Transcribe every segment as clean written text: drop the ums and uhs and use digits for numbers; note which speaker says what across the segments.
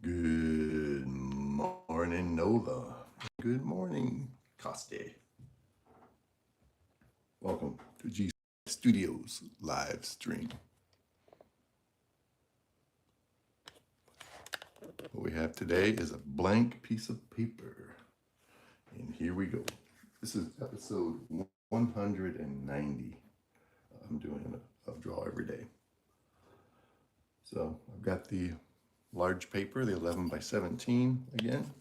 Speaker 1: Good morning, Nova. Good morning, Coste. Welcome to G Studios live stream. What we have today is a blank piece of paper. And here we go. This is episode 190. I'm doing a draw every day. So I've got the large paper, the 11 by 17 again.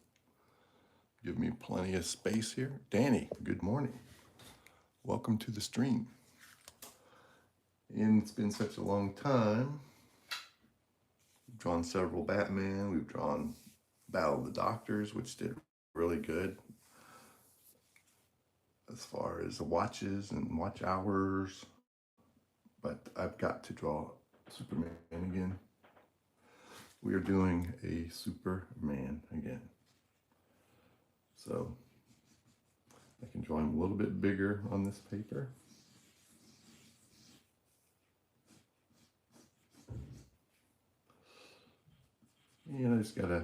Speaker 1: Give me plenty of space here. Danny, good morning. Welcome to the stream. And it's been such a long time. We've drawn several Batman. We've drawn Battle of the Doctors, which did really good as far as the watches and watch hours. But I've got to draw Superman again. We are doing a Superman again. So I can draw him a little bit bigger on this paper. And I just gotta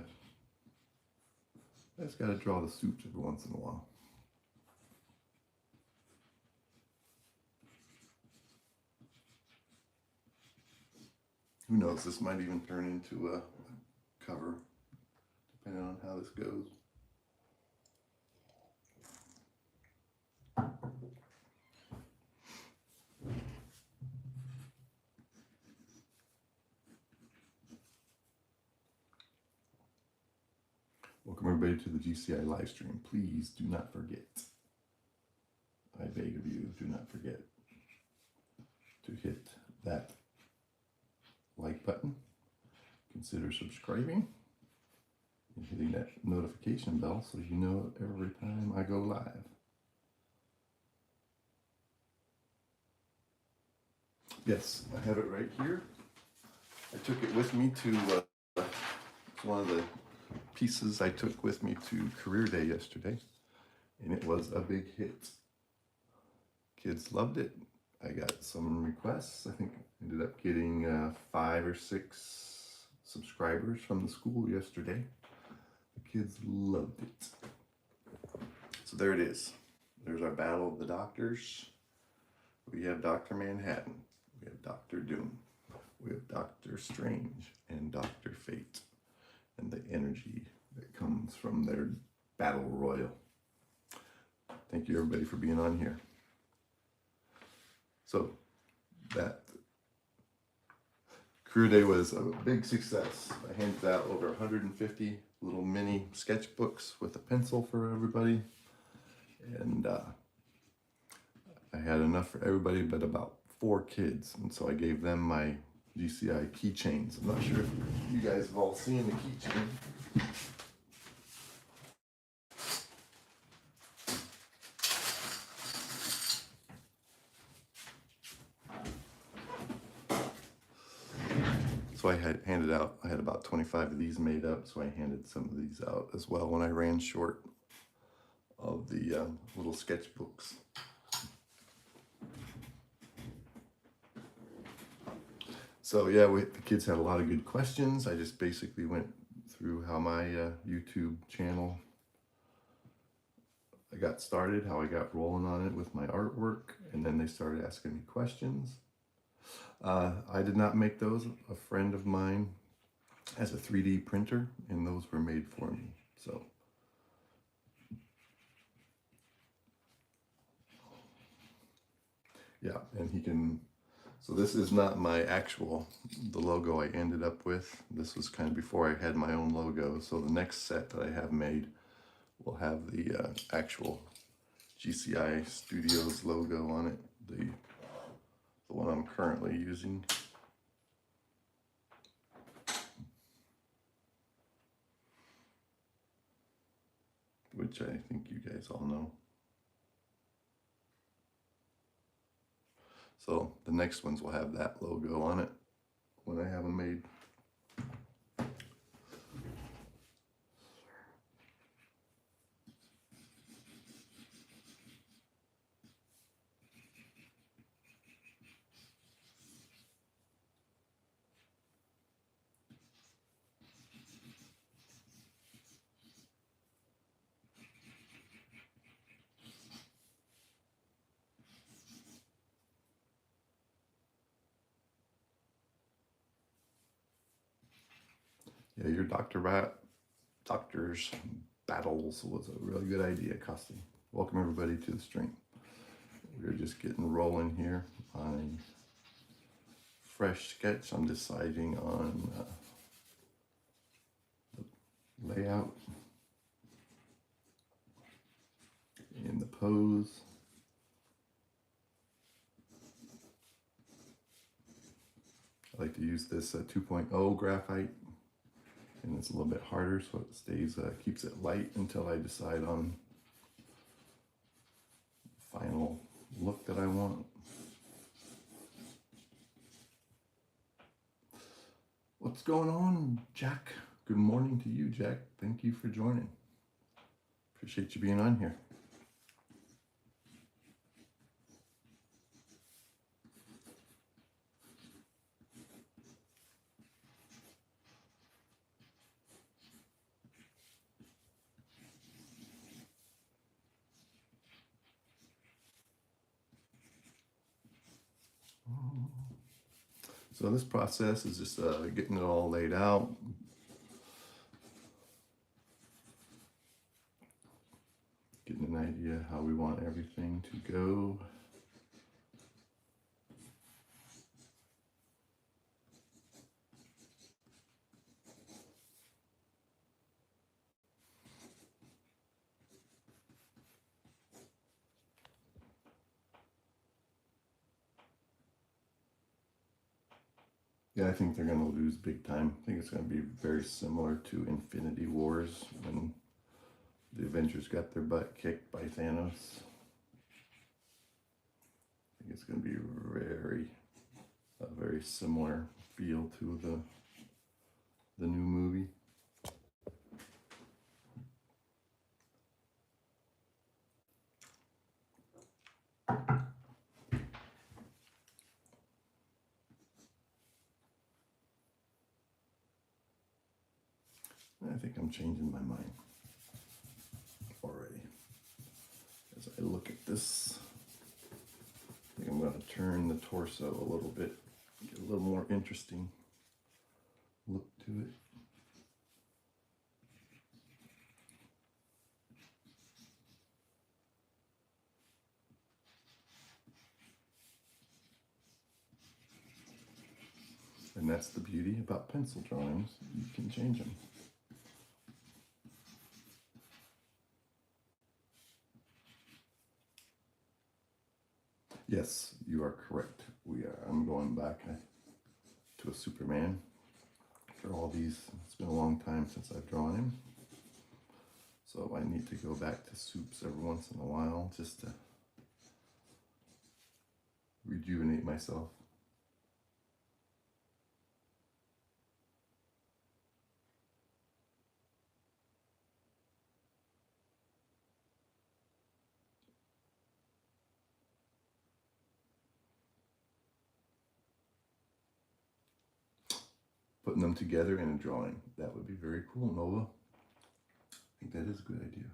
Speaker 1: draw the suits every once in a while. Who knows, this might even turn into a cover, depending on how this goes. Welcome everybody to the GCI live stream. Please do not forget, I beg of you, do not forget to hit that like button, consider subscribing, and hitting that notification bell so you know every time I go live. Yes, I have it right here. I took it with me to, it's one of the pieces I took with me to Career Day yesterday, and it was a big hit. Kids loved it. I got some requests. I think I ended up getting 5 or 6 subscribers from the school yesterday. The kids loved it. So there it is. There's our Battle of the Doctors. We have Dr. Manhattan. We have Dr. Doom. We have Dr. Strange and Dr. Fate. And the energy that comes from their battle royal. Thank you everybody for being on here. So that Career Day was a big success. I handed out over 150 little mini sketchbooks with a pencil for everybody. And I had enough for everybody but about 4 kids. And so I gave them my GCI keychains. I'm not sure if you guys have all seen the keychain. So I had handed out, I had about 25 of these made up, so I handed some of these out as well when I ran short of the little sketchbooks. So yeah, the kids had a lot of good questions. I just basically went through how my YouTube channel I got started, how I got rolling on it with my artwork, and then they started asking me questions. I did not make those. A friend of mine has a 3D printer, and those were made for me. So yeah, and he can, so this is not my actual, the logo I ended up with. This was kind of before I had my own logo. So the next set that I have made will have the actual GCI Studios logo on it, the one I'm currently using. Which I think you guys all know. So the next ones will have that logo on it when I have them made. Yeah, your doctor's battles was a really good idea, Costi. Welcome everybody to the stream. We're just getting rolling here on a fresh sketch. I'm deciding on the layout and the pose. I like to use this 2.0 graphite, and it's a little bit harder, so it stays keeps it light until I decide on the final look that I want. What's going on, Jack? Good morning to you, Jack. Thank you for joining. Appreciate you being on here. So this process is just getting it all laid out. Getting an idea how we want everything to go. Yeah, I think they're going to lose big time. I think it's going to be very similar to Infinity Wars when the Avengers got their butt kicked by Thanos. I think it's going to be a very similar feel to the new movie. I think I'm changing my mind already. As I look at this, I think I'm going to turn the torso a little bit, get a little more interesting look to it. And that's the beauty about pencil drawings. You can change them. Yes, you are correct. I'm going back to a Superman for all these. It's been a long time since I've drawn him. So I need to go back to soups every once in a while just to rejuvenate myself. Putting them together in a drawing. That would be very cool, Nova. I think that is a good idea.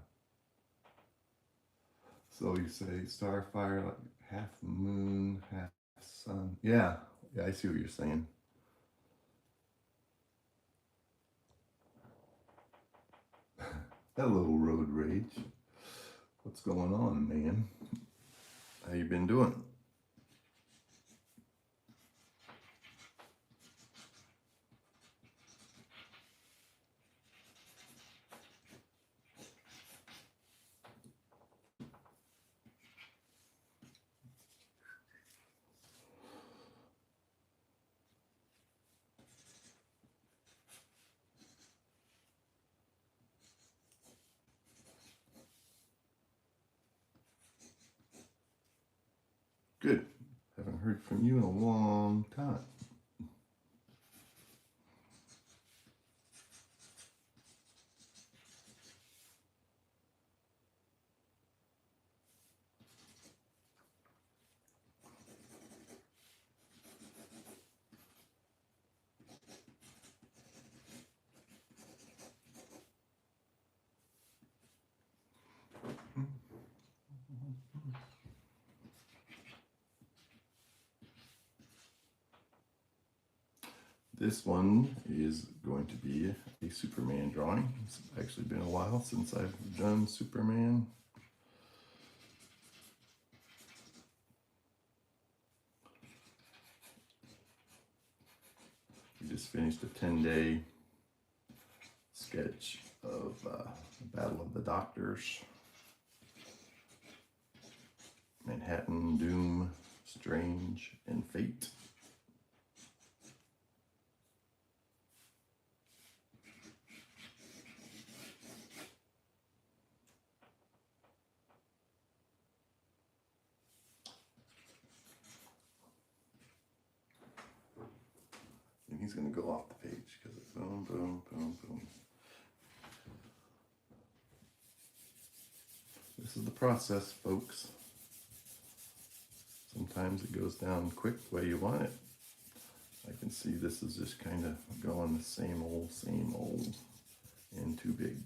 Speaker 1: So you say starfire, like half moon, half sun. Yeah, I see what you're saying. Hello, road rage. What's going on, man? How you been doing? Good. Haven't heard from you in a long time. This one is going to be a Superman drawing. It's actually been a while since I've done Superman. We just finished a 10-day sketch of the Battle of the Doctors. Manhattan, Doom, Strange, and Fate. And he's going to go off the page because it's boom, boom, boom, boom. This is the process, folks. Sometimes it goes down quick the way you want it. I can see this is just kind of going the same old, and too big.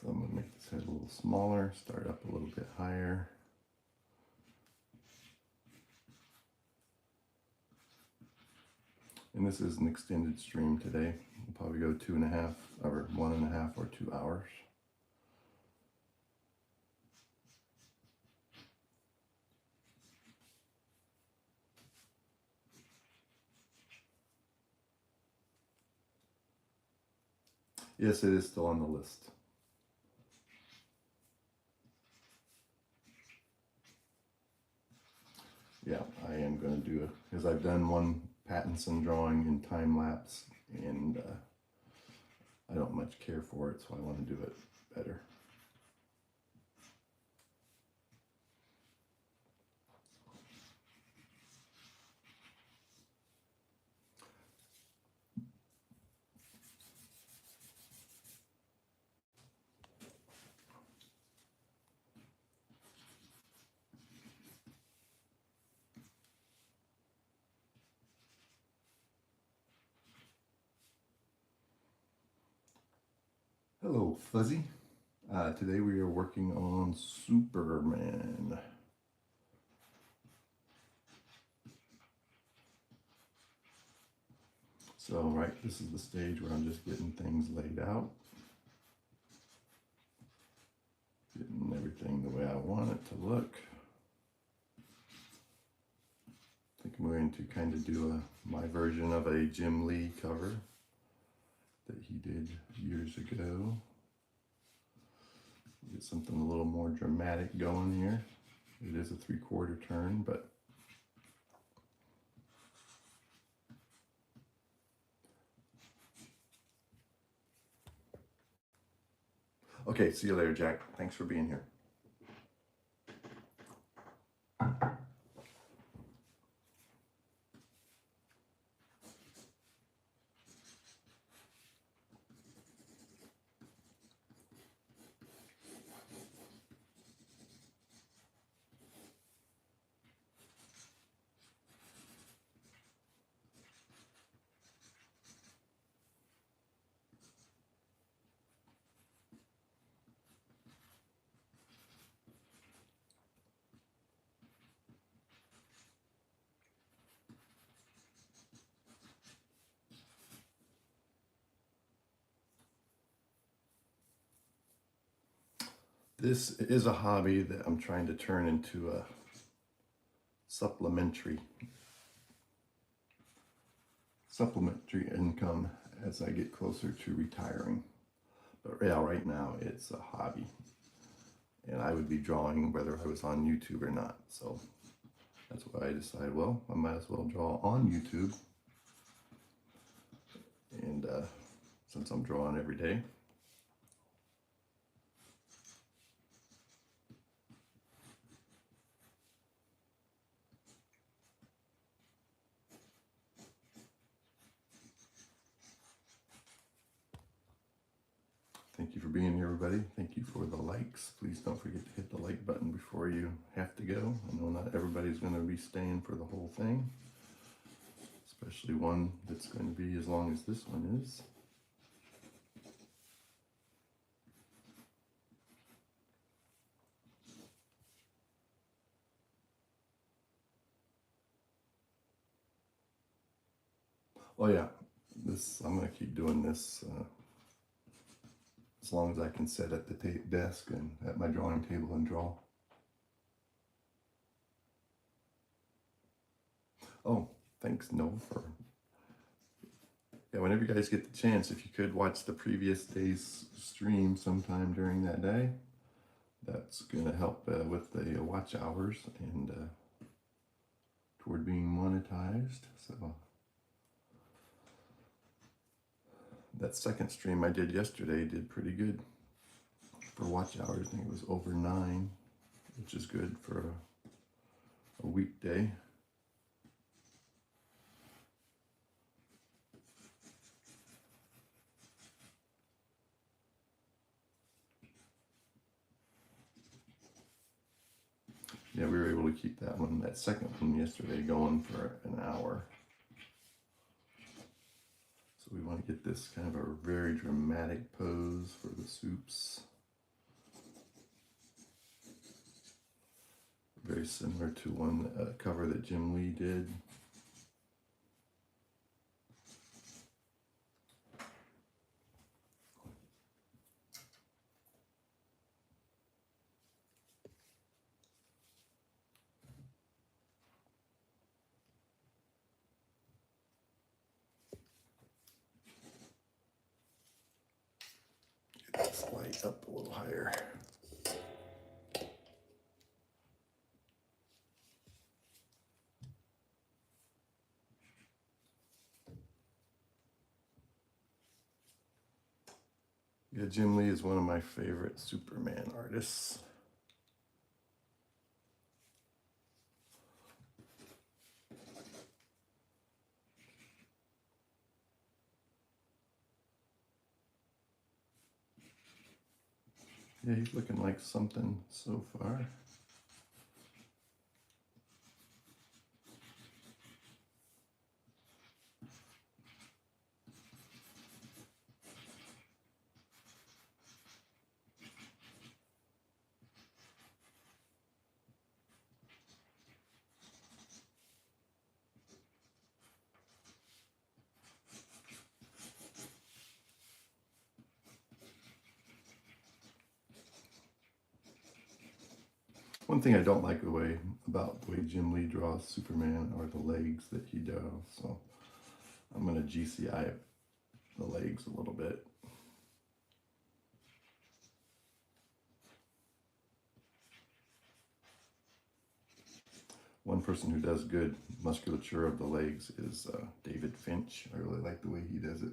Speaker 1: So I'm going to make this head a little smaller, start up a little bit higher. And this is an extended stream today. We'll probably go 2.5 or 1.5 or 2 hours. Yes, it is still on the list. Yeah, I am going to do it because I've done one Pattinson drawing in time lapse, and I don't much care for it, so I want to do it better. Hello, Fuzzy. Today we are working on Superman. So, right, this is the stage where I'm just getting things laid out. Getting everything the way I want it to look. I think I'm going to kind of do my version of a Jim Lee cover that he did years ago. Get something a little more dramatic going here. It is a 3/4 turn, but okay, see you later, Jack. Thanks for being here. This is a hobby that I'm trying to turn into a supplementary income as I get closer to retiring. But yeah, right now it's a hobby. And I would be drawing whether I was on YouTube or not. So that's why I decided, well, I might as well draw on YouTube. And since I'm drawing every day. Thank you for being here, everybody. Thank you for the likes. Please don't forget to hit the like button before you have to go. I know not everybody's going to be staying for the whole thing, especially one that's going to be as long as this one is. Oh yeah, I'm gonna keep doing this as long as I can sit at the desk and at my drawing table and draw. Oh, thanks, Noah, for whenever you guys get the chance, if you could watch the previous day's stream sometime during that day, that's gonna help with the watch hours and toward being monetized. So that second stream I did yesterday did pretty good for watch hours. I think it was over 9, which is good for a weekday. Yeah, we were able to keep that second one yesterday going for an hour. So we want to get this kind of a very dramatic pose for the soups. Very similar to one cover that Jim Lee did. Get this light up a little higher. Yeah, Jim Lee is one of my favorite Superman artists. Yeah, he's looking like something so far. One thing I don't like about the way Jim Lee draws Superman are the legs that he does. So I'm going to GCI the legs a little bit. One person who does good musculature of the legs is David Finch. I really like the way he does it.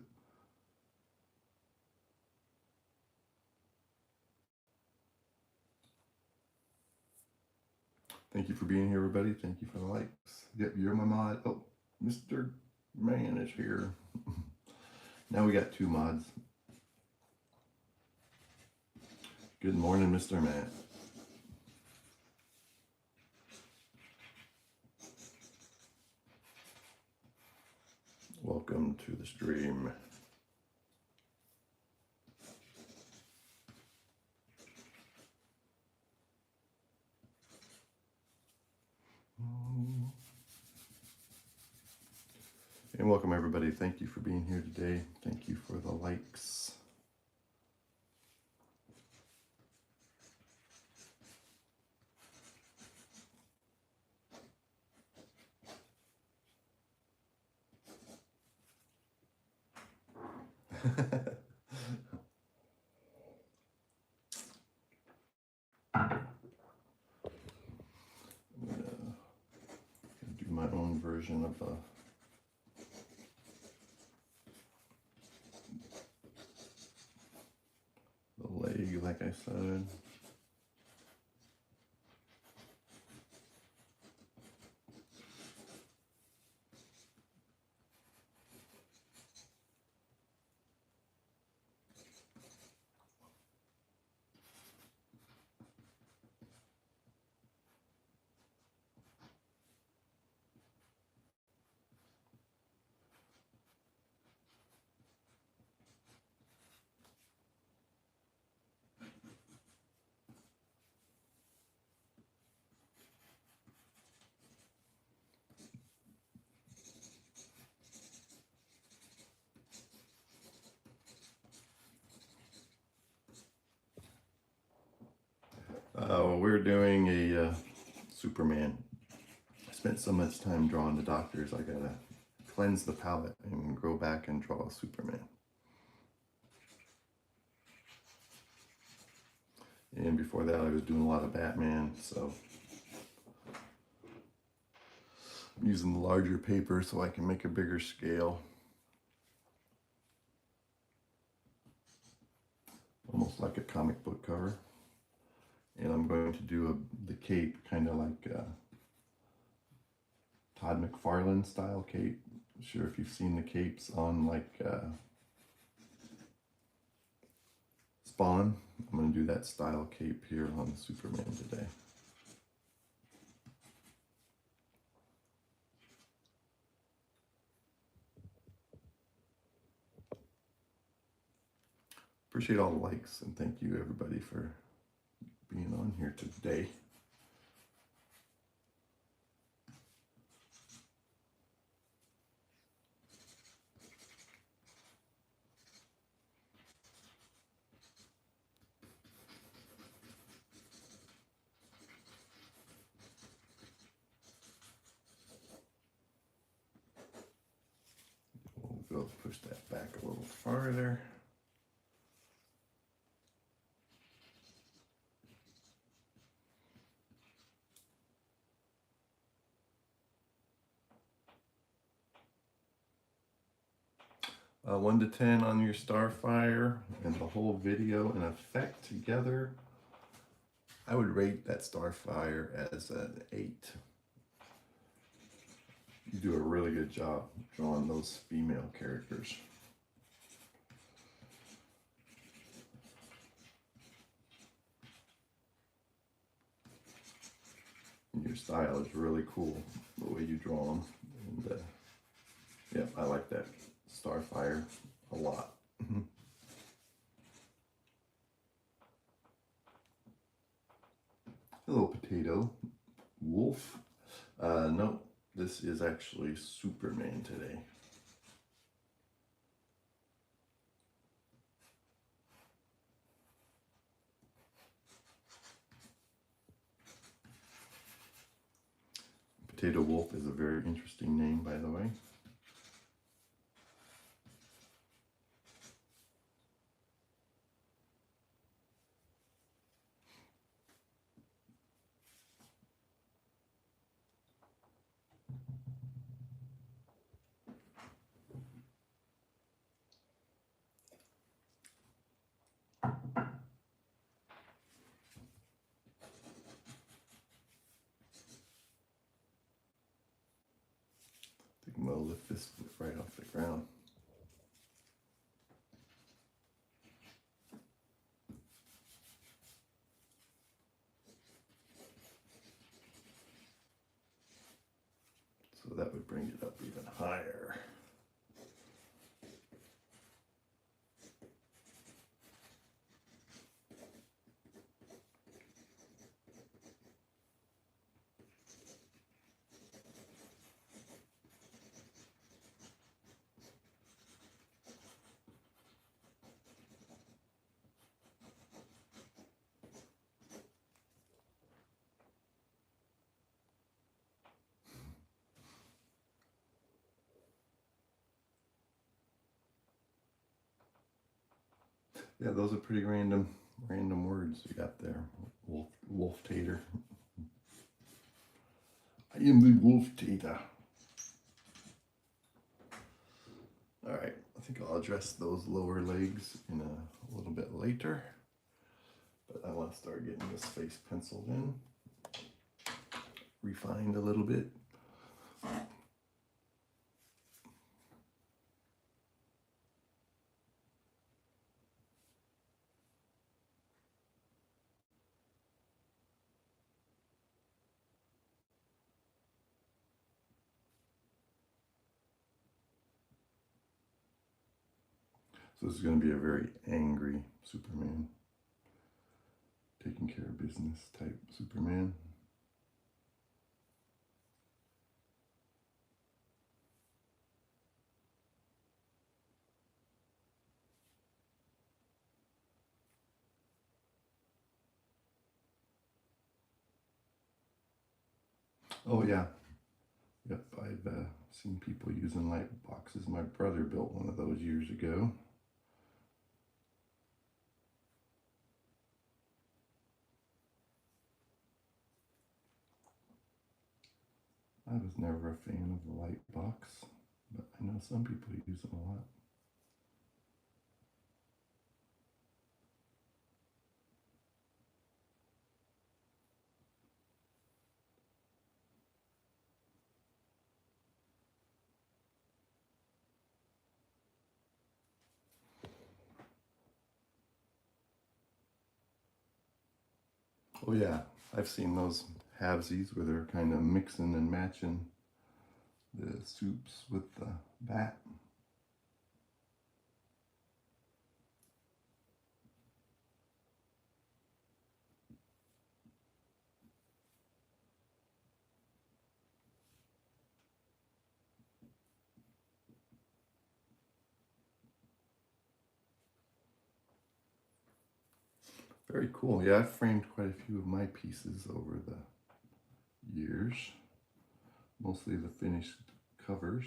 Speaker 1: Thank you for being here, everybody. Thank you for the likes. Yep, you're my mod. Oh, Mr. Man is here. Now we got 2 mods. Good morning, Mr. Man. Welcome to the stream. And welcome everybody. Thank you for being here today. Thank you for the likes. I'm gonna do my own version of the leg, like I said. we're doing a Superman. I spent so much time drawing the doctors, I gotta cleanse the palette and go back and draw a Superman. And before that I was doing a lot of Batman, so I'm using the larger paper so I can make a bigger scale. Almost like a comic book cover. And I'm going to do the cape kind of like Todd McFarlane style cape. I'm sure if you've seen the capes on like Spawn, I'm going to do that style cape here on Superman today. Appreciate all the likes and thank you everybody for being on here today. We'll go push that back a little farther. Uh, 1 to 10 on your Starfire and the whole video and effect together. I would rate that Starfire as an 8. You do a really good job drawing those female characters. And your style is really cool, the way you draw them. And yeah, I like that Starfire a lot. Hello, Potato Wolf. No, this is actually Superman today. Potato Wolf is a very interesting name, by the way. I think I'm going to lift this right off the ground. So that would bring it up even higher. Yeah, those are pretty random words you got there. Wolf tater. I am the wolf tater. All right, I think I'll address those lower legs in a little bit later. But I want to start getting this face penciled in, refined a little bit. So this is going to be a very angry Superman, taking care of business type Superman. Oh yeah, yep. I've seen people using light boxes. My brother built one of those years ago. I was never a fan of the light box, but I know some people use them a lot. Oh yeah, I've seen those halvesies where they're kind of mixing and matching the soups with the bat. Very cool. Yeah, I've framed quite a few of my pieces over the years, mostly the finished covers.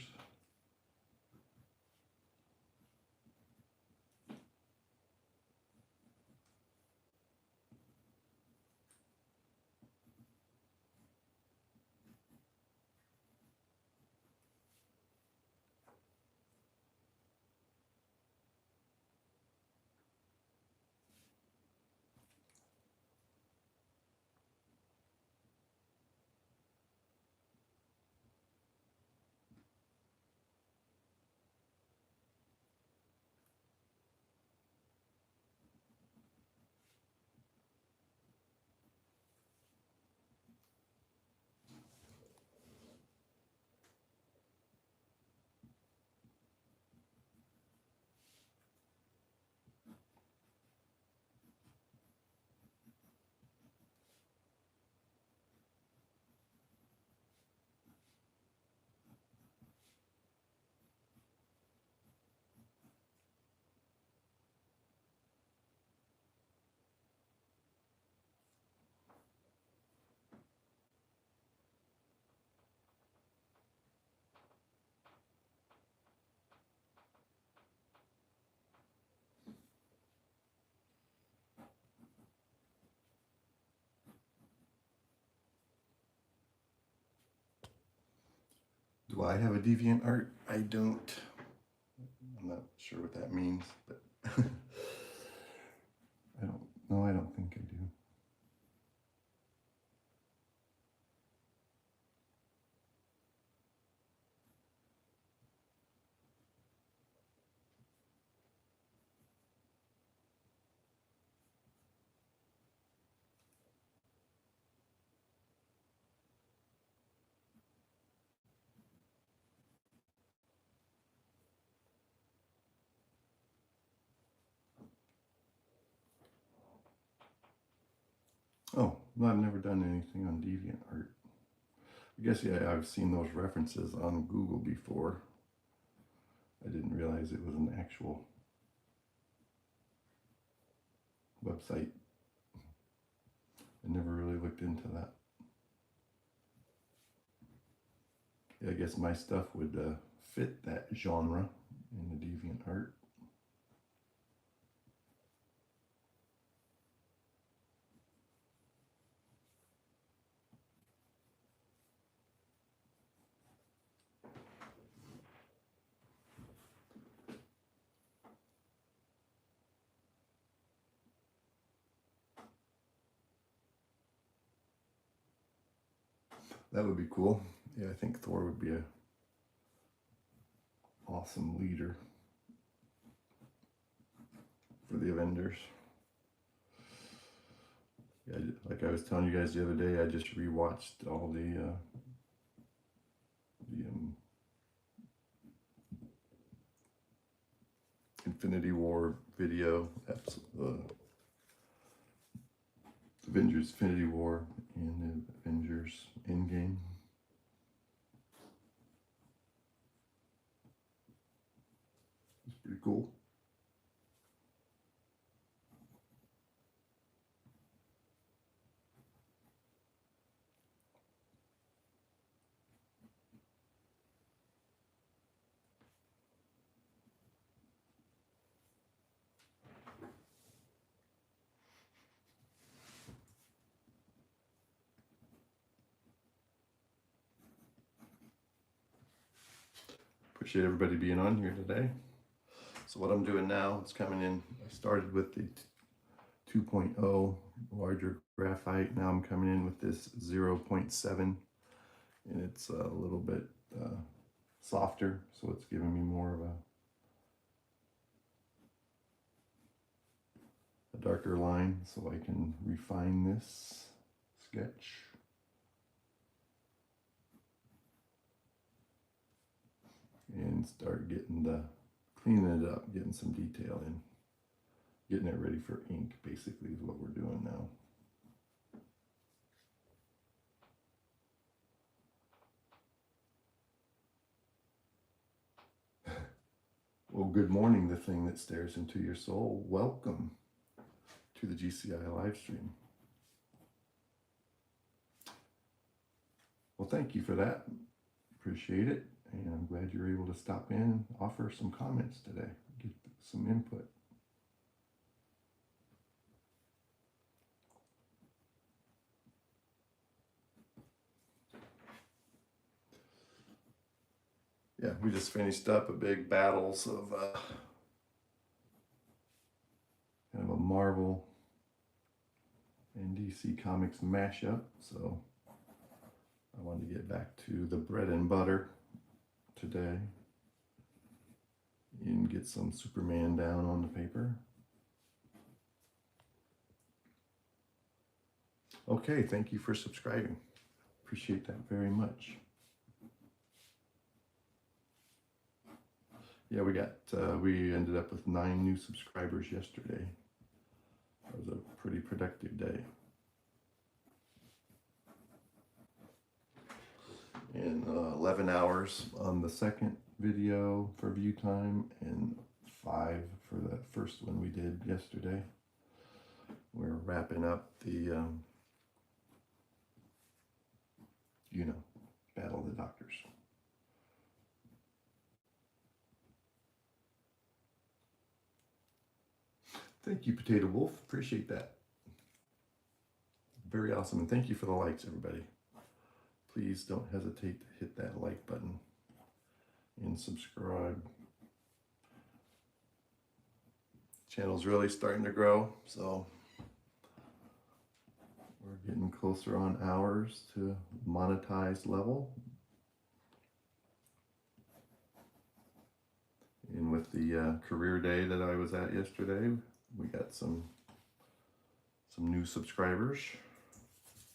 Speaker 1: Do I have a deviant art? I don't. I'm not sure what that means, but I don't. No, I don't think I do. Oh, no, I've never done anything on deviant art. I guess, yeah, I've seen those references on Google before. I didn't realize it was an actual website. I never really looked into that. Yeah, I guess my stuff would fit that genre in the deviant art. That would be cool. Yeah, I think Thor would be a awesome leader for the Avengers. Yeah, like I was telling you guys the other day, I just rewatched all the Infinity War video, Avengers Infinity War and the Avengers Endgame. It's pretty cool. appreciate everybody being on here today. So what I'm doing now is coming in, I started with the 2.0 larger graphite. Now I'm coming in with this 0.7, and it's a little bit softer, so it's giving me more of a darker line, so I can refine this sketch. And start cleaning it up, getting some detail in. Getting it ready for ink, basically, is what we're doing now. Well, good morning, the thing that stares into your soul. Welcome to the GCI live stream. Well, thank you for that. Appreciate it. And I'm glad you're able to stop in and offer some comments today, get some input. Yeah, we just finished up a big battles of kind of a Marvel and DC Comics mashup. So I wanted to get back to the bread and butter today and get some Superman down on the paper. Okay, thank you for subscribing. Appreciate that very much. Yeah, we ended up with 9 new subscribers yesterday. That was a pretty productive day. And 11 hours on the second video for view time, and 5 for that first one we did yesterday. We're wrapping up the, Battle of the Doctors. Thank you, Potato Wolf. Appreciate that. Very awesome. And thank you for the likes, everybody. Please don't hesitate to hit that like button and subscribe. Channel's really starting to grow, so we're getting closer on hours to monetized level. And with the career day that I was at yesterday, we got some new subscribers.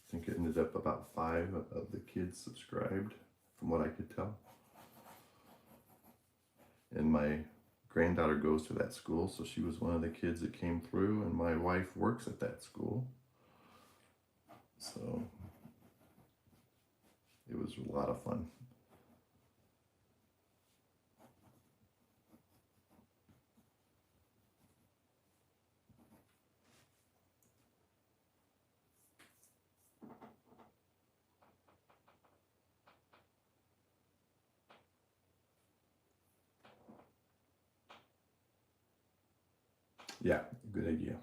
Speaker 1: I think it ended up about 5 of the kids subscribed, from what I could tell. And my granddaughter goes to that school, so she was one of the kids that came through, and my wife works at that school. So it was a lot of fun. Yeah, good idea.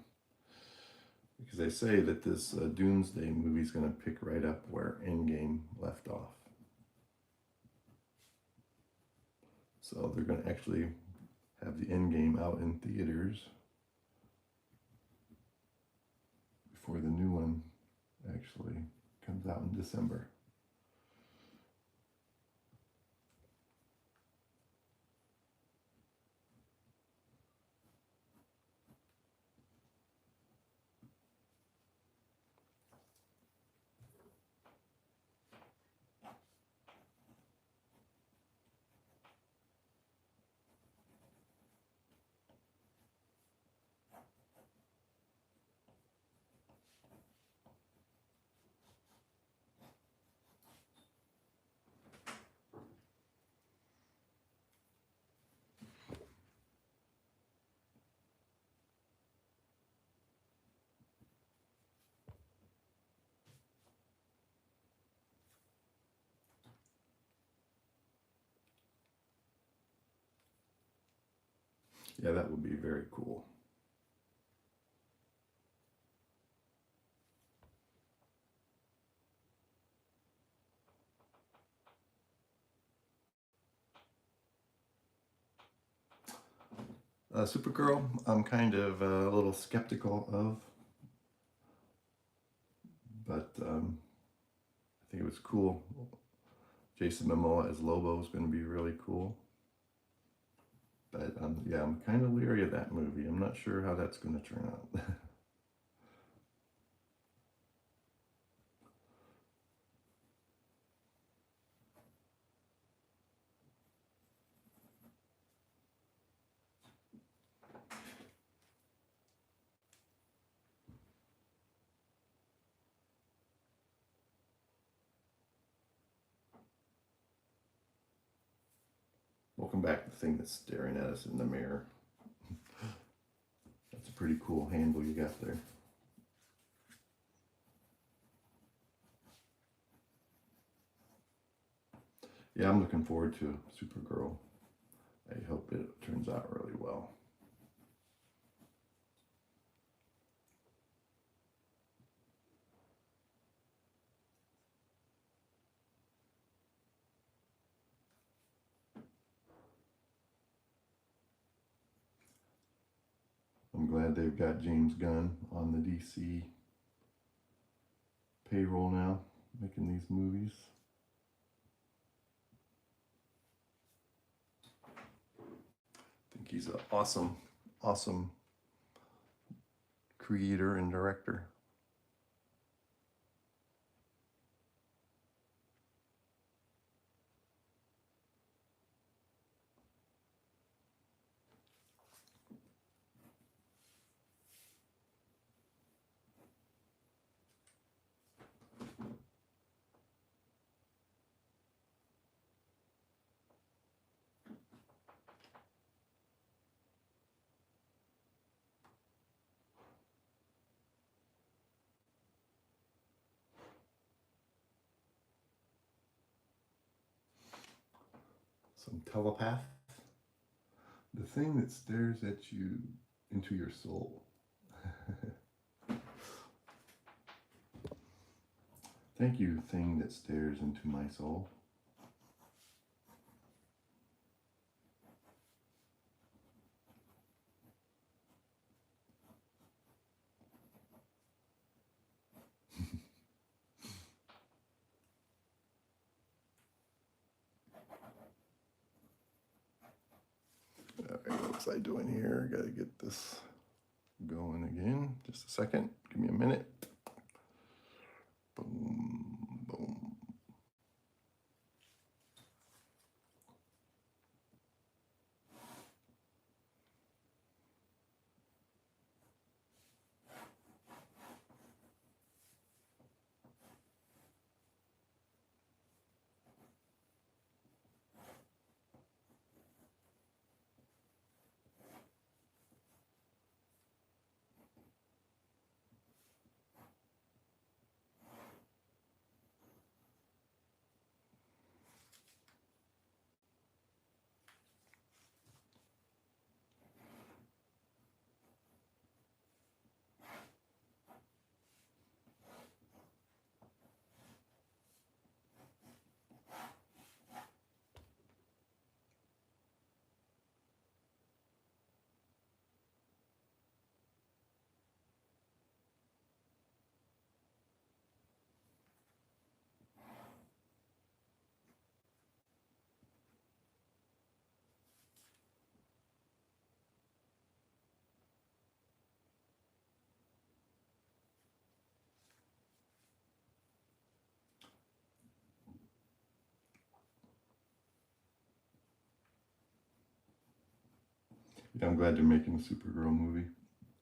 Speaker 1: Because they say that this Doomsday movie is going to pick right up where Endgame left off. So they're going to actually have the Endgame out in theaters before the new one actually comes out in December. Yeah, that would be very cool. Supergirl, I'm kind of a little skeptical of, but I think it was cool. Jason Momoa as Lobo is going to be really cool. But yeah, I'm kind of leery of that movie. I'm not sure how that's going to turn out. Welcome back to the thing that's staring at us in the mirror. That's a pretty cool handle you got there. Yeah, I'm looking forward to Supergirl. I hope it turns out really well. I'm glad they've got James Gunn on the DC payroll now, making these movies. I think he's an awesome, awesome creator and director. Some telepath. The thing that stares at you into your soul. Thank you, thing that stares into my soul. All right, what was I doing here? Got to get this going again. Just a second. Give me a minute. Boom, boom. Yeah, I'm glad they're making a Supergirl movie,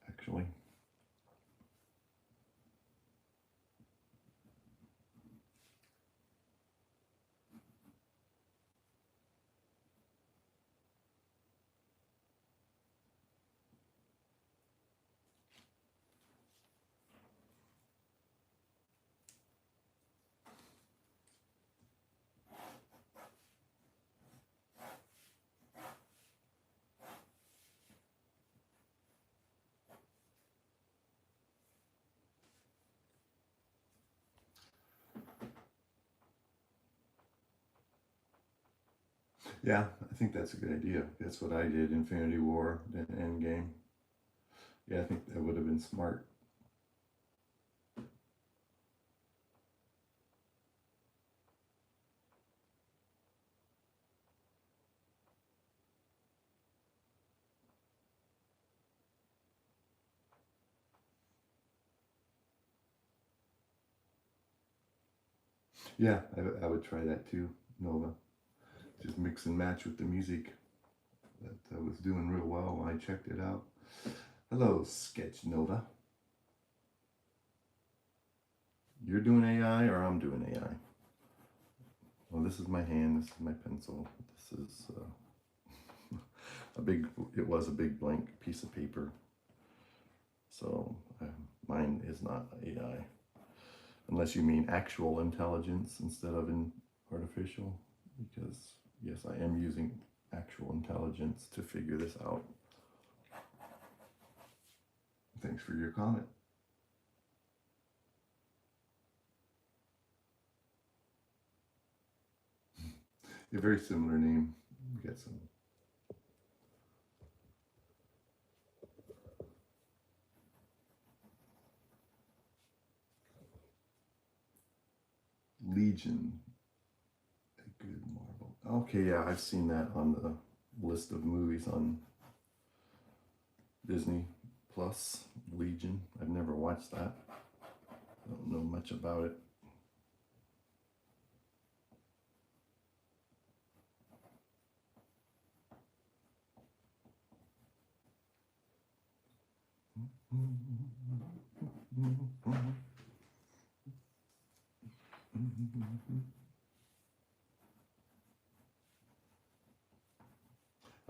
Speaker 1: actually. Yeah, I think that's a good idea. That's what I did, Infinity War, then Endgame. Yeah, I think that would have been smart. Yeah, I would try that too, Nova. Just mix and match with the music. That was doing real well when I checked it out. Hello, Sketch Nova. You're doing AI or I'm doing AI? Well, this is my hand, this is my pencil, this is it was a big blank piece of paper. So mine is not AI. Unless you mean actual intelligence instead of artificial, because yes, I am using actual intelligence to figure this out. Thanks for your comment. A very similar name. We got some. Legion, a good Marvel. Okay, yeah, I've seen that on the list of movies on Disney Plus. Legion. I've never watched that. I don't know much about it.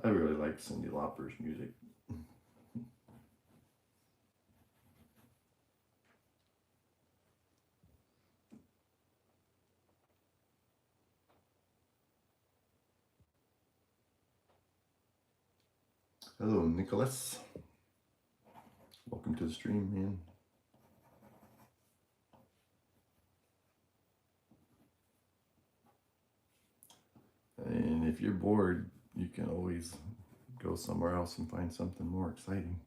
Speaker 1: I really like Cyndi Lauper's music. Hello, Nicholas. Welcome to the stream, man. And if you're bored, you can always go somewhere else and find something more exciting.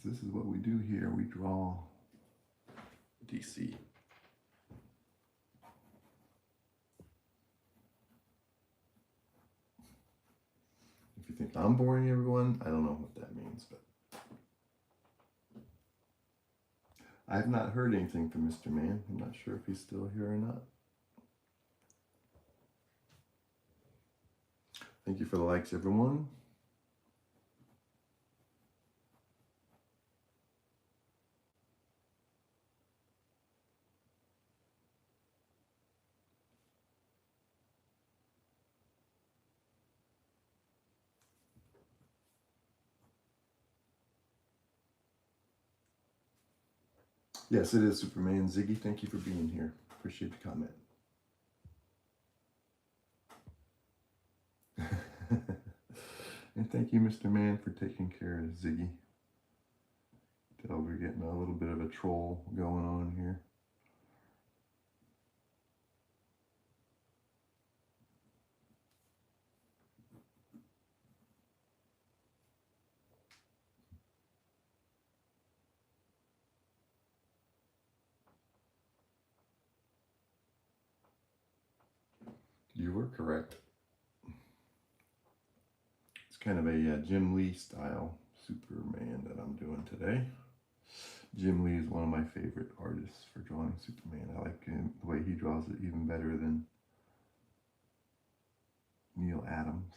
Speaker 1: This is what we do here. We draw DC. If you think I'm boring everyone, I don't know what that means, but I've not heard anything from Mr. Man. I'm not sure if he's still here or not. Thank you for the likes, everyone. Yes, it is Superman. Ziggy, thank you for being here. Appreciate the comment. And thank you, Mr. Man, for taking care of Ziggy. Tell we're getting a little bit of a troll going on here. You were correct. It's kind of a Jim Lee style Superman that I'm doing today. Jim Lee is one of my favorite artists for drawing Superman. I like him, the way he draws it even better than Neil Adams.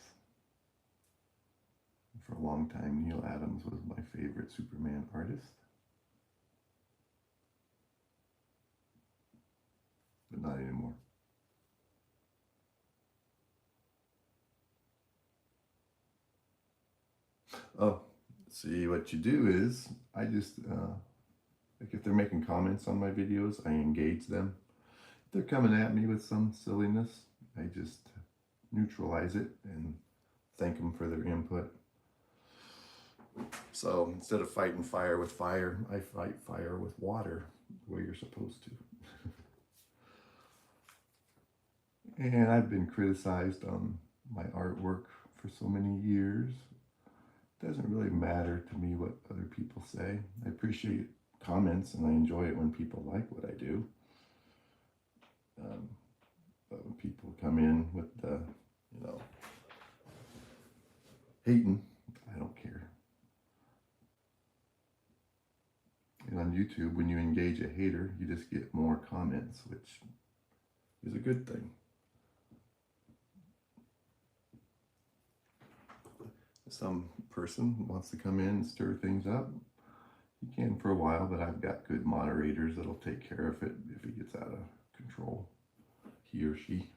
Speaker 1: For a long time, Neil Adams was my favorite Superman artist. But not anymore. Oh, see, what you do is, I just, like if they're making comments on my videos, I engage them. If they're coming at me with some silliness, I just neutralize it and thank them for their input. So instead of fighting fire with fire, I fight fire with water, the way you're supposed to. And I've been criticized on my artwork for so many years. It doesn't really matter to me what other people say. I appreciate comments and I enjoy it when people like what I do. But when people come in with the, hating, I don't care. And on YouTube, when you engage a hater, you just get more comments, which is a good thing. If some person wants to come in and stir things up, you can for a while, but I've got good moderators that'll take care of it if it gets out of control, he or she.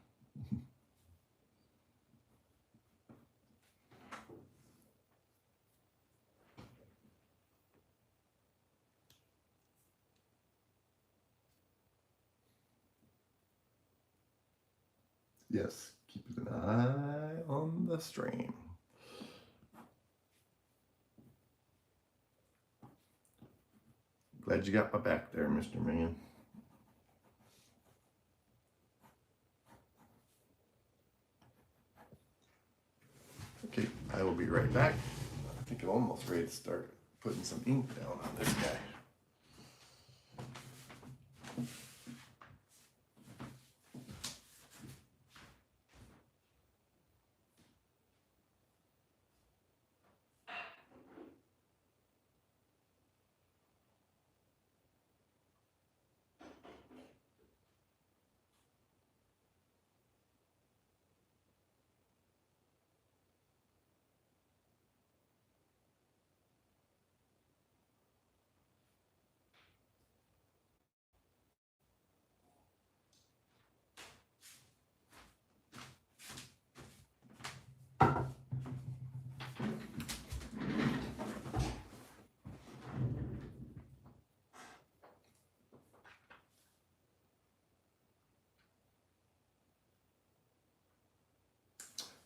Speaker 1: Yes, keep an eye on the stream. Glad you got my back there, Mr. Man. Okay, I will be right back. I think I'm almost ready to start putting some ink down on this guy.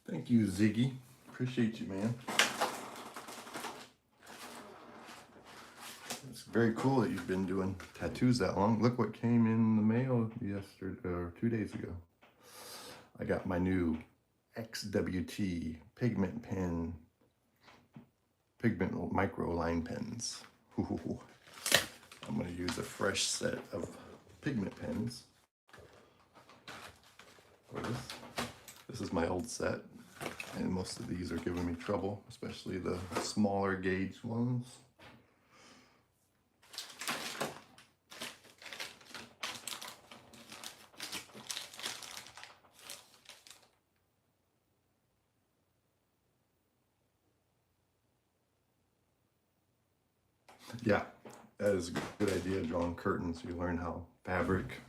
Speaker 1: Thank you, Ziggy. Appreciate you, man. It's very cool that you've been doing tattoos that long. Look what came in the mail yesterday or 2 days ago. I got my new XWT pigment pen, pigment micro line pens. Ooh. I'm going to use a fresh set of pigment pens for this. This is my old set, and most of these are giving me trouble, especially the smaller gauge ones. Yeah, that is a good idea, drawing curtains. You learn how fabric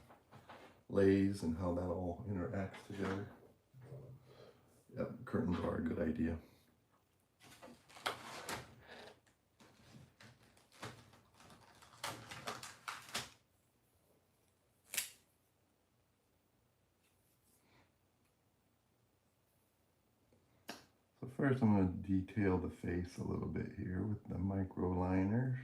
Speaker 1: lays and how that all interacts together. Yep, curtains are a good idea. So first I'm going to detail the face a little bit here with the micro liners.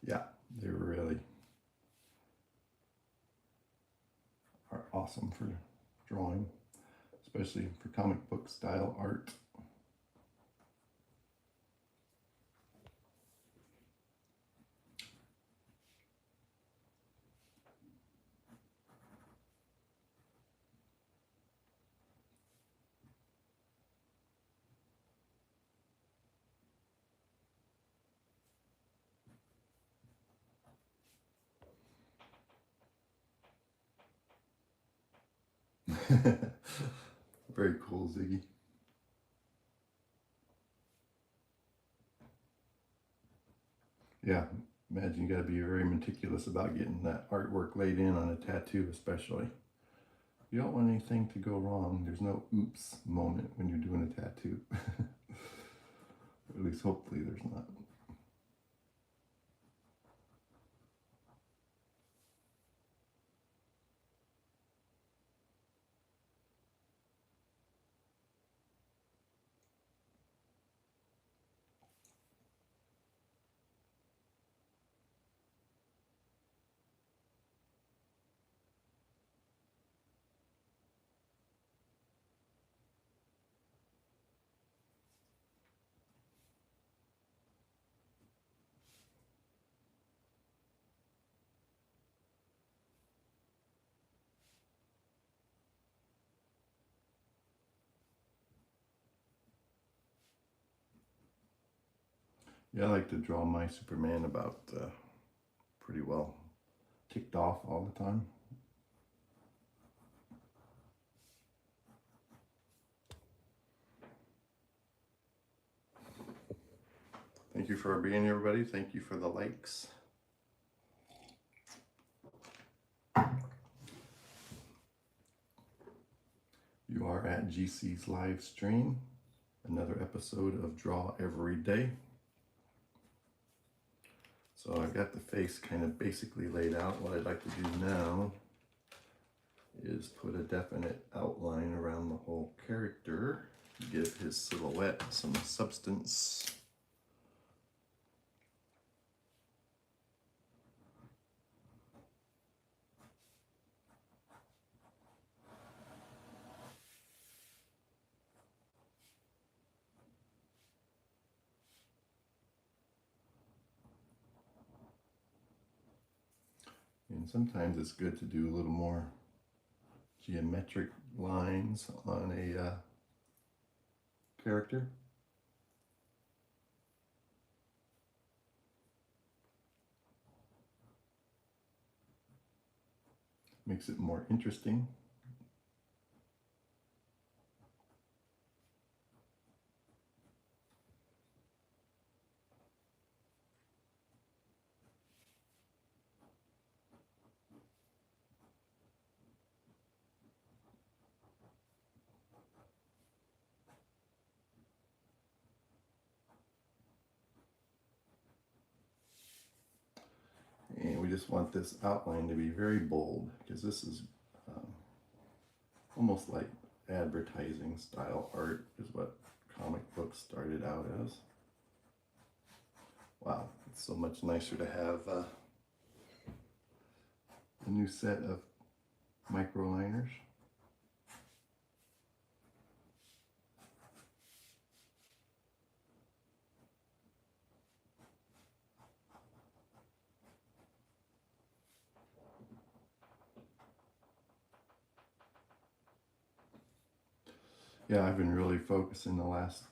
Speaker 1: Yeah, they really are awesome for drawing, especially for comic book style art. very cool, Ziggy. Yeah, imagine you got to be very meticulous about getting that artwork laid in on a tattoo, especially. You don't want anything to go wrong. There's no oops moment when you're doing a tattoo. At least hopefully there's not. Yeah, I like to draw my Superman about pretty well ticked off all the time. Thank you for being here, everybody. Thank you for the likes. You are at GC's live stream, another episode of Draw Every Day. So I've got the face kind of basically laid out. What I'd like to do now is put a definite outline around the whole character, give his silhouette some substance. And sometimes it's good to do a little more geometric lines on a character. Makes it more interesting. And we just want this outline to be very bold, because this is almost like advertising style art is what comic books started out as. Wow, it's so much nicer to have a new set of microliners. Yeah, I've been really focusing the last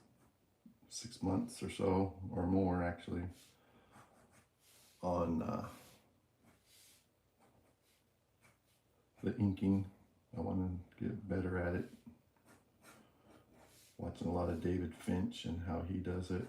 Speaker 1: 6 months or so, or more actually, on the inking. I want to get better at it. Watching a lot of David Finch and how he does it.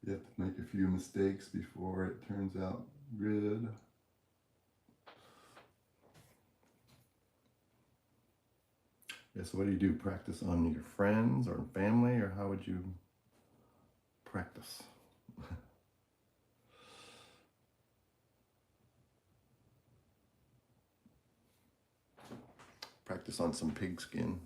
Speaker 1: You have to make a few mistakes before it turns out good. Yeah, so what do? Practice on your friends or family, or how would you practice? Practice on some pigskin.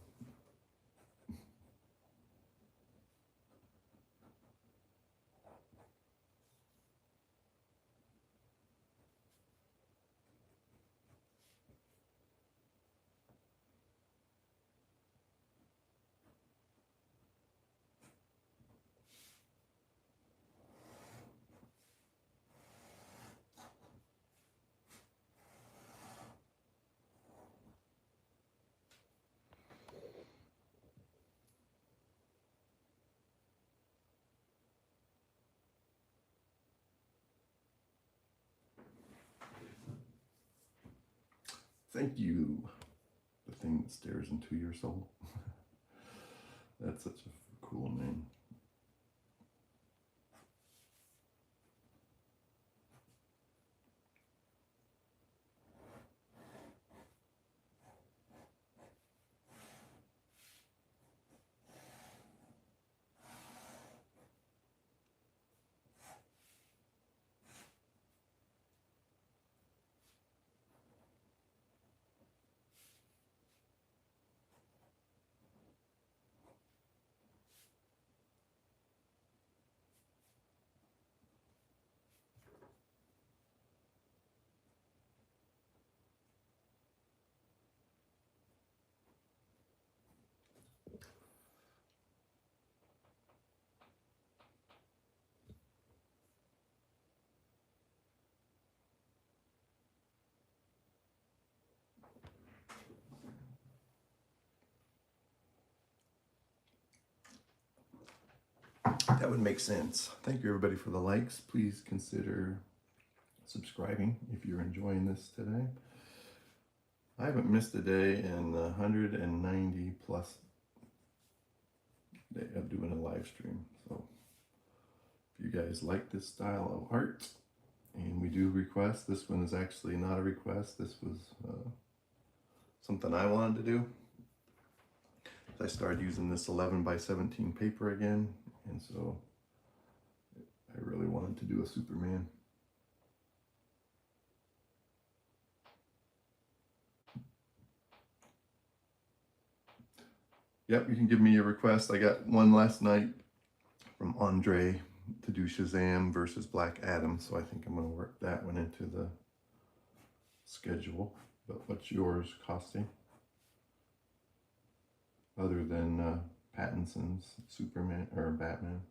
Speaker 1: Thank you. The thing that stares into your soul. That's such a cool name. That would make sense. Thank you, everybody, for the likes. Please consider subscribing if you're enjoying this today. I haven't missed a day in 190 plus day of doing a live stream. So if you guys like this style of art, and we do request, this one is actually not a request. This was something I wanted to do. I started using this 11 by 17 paper again, and so I really wanted to do a Superman. Yep, you can give me a request. I got one last night from Andre to do Shazam versus Black Adam, so I think I'm going to work that one into the schedule. But what's yours costing? Other than Pattinson's Superman or Batman?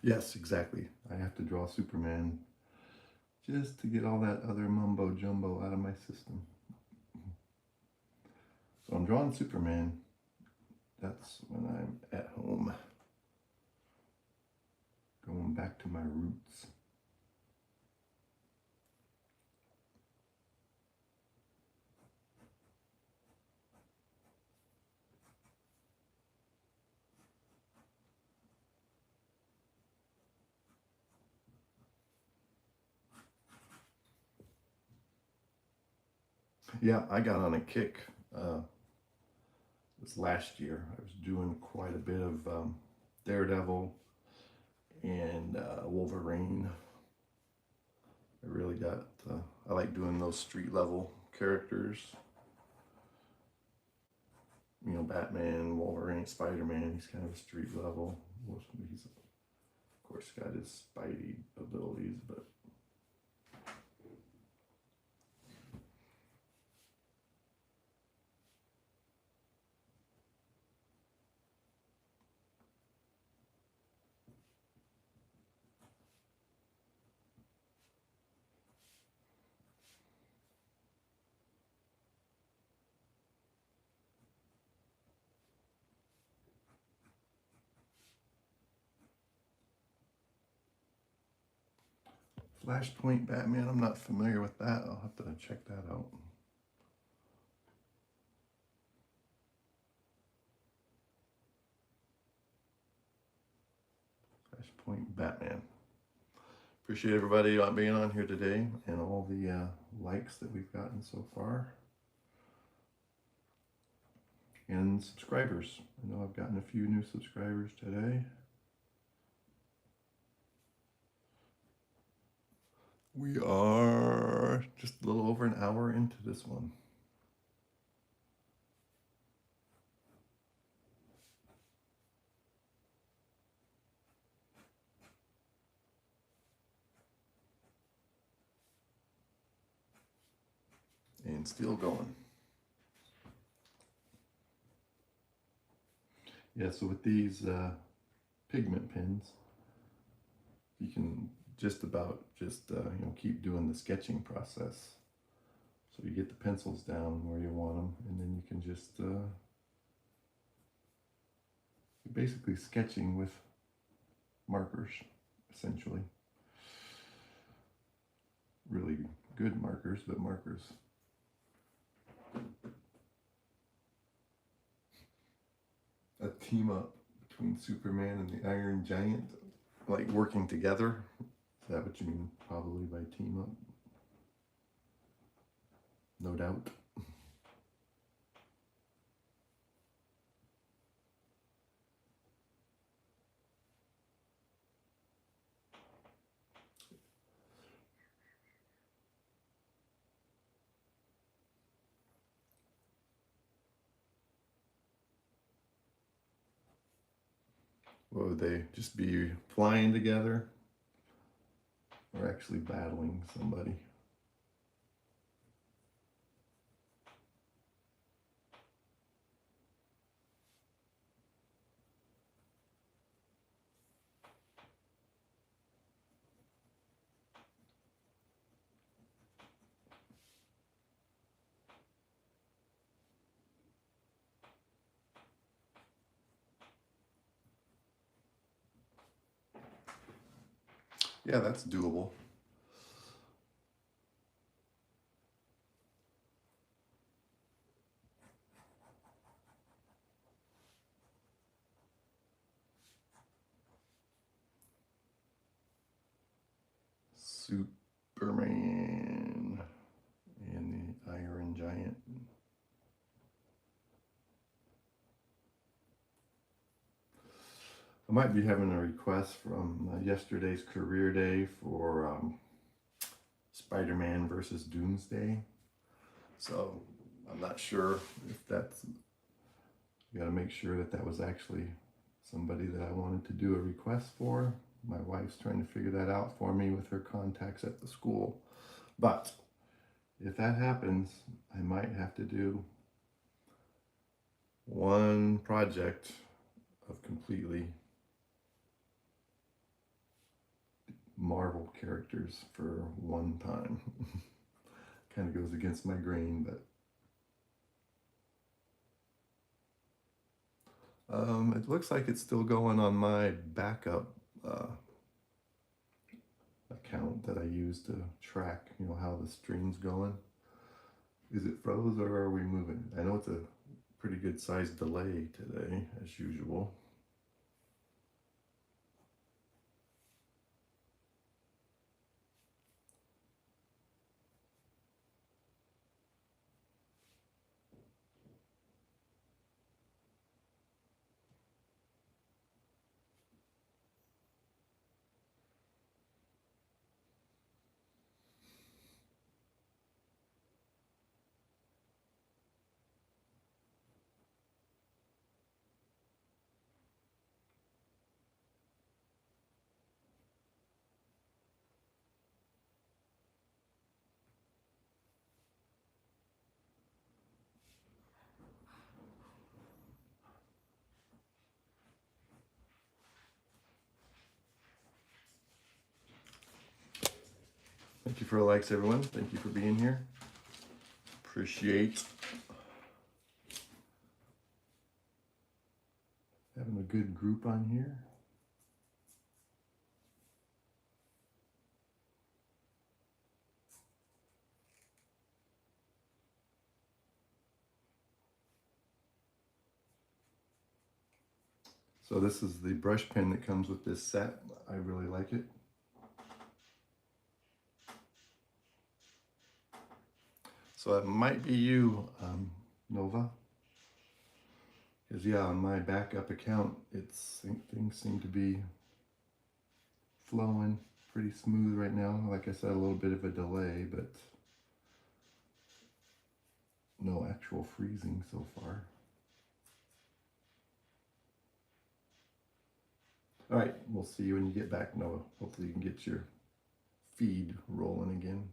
Speaker 1: Yes, exactly. I have to draw Superman just to get all that other mumbo jumbo out of my system. So I'm drawing Superman. That's when I'm at home. Going back to my roots. Yeah, I got on a kick this last year. I was doing quite a bit of Daredevil and Wolverine. I really got, I like doing those street level characters. You know, Batman, Wolverine, Spider-Man, he's kind of a street level. He's, of course, got his Spidey abilities, but Flashpoint Batman, I'm not familiar with that. I'll have to check that out. Point Batman. Appreciate everybody being on here today and all the likes that we've gotten so far. And subscribers. I know I've gotten a few new subscribers today. We are just a little over an hour into this one. And still going. Yeah, so with these pigment pens, you can just about keep doing the sketching process. So you get the pencils down where you want them, and then you can just you're basically sketching with markers, essentially. Really good markers, but markers. A team up between Superman and the Iron Giant, like working together. Is that what you mean? Probably by team up. No doubt. What would they just be flying together or actually battling somebody? Yeah, that's doable. Superman and the Iron Giant. I might be having a request from yesterday's career day for Spider-Man versus Doomsday. So I'm not sure if that's, you gotta make sure that that was actually somebody that I wanted to do a request for. My wife's trying to figure that out for me with her contacts at the school. But if that happens, I might have to do one project of completely Marvel characters for one time. Kind of goes against my grain, but it looks like it's still going on my backup account that I use to track, how the stream's going. Is it froze or are we moving? I know it's a pretty good sized delay today, as usual. Thank you for the likes, everyone. Thank you for being here. Appreciate having a good group on here. So this is the brush pen that comes with this set. I really like it. So it might be you, Nova. Because yeah, on my backup account, things seem to be flowing pretty smooth right now. Like I said, a little bit of a delay, but no actual freezing so far. All right, we'll see you when you get back, Noah. Hopefully you can get your feed rolling again.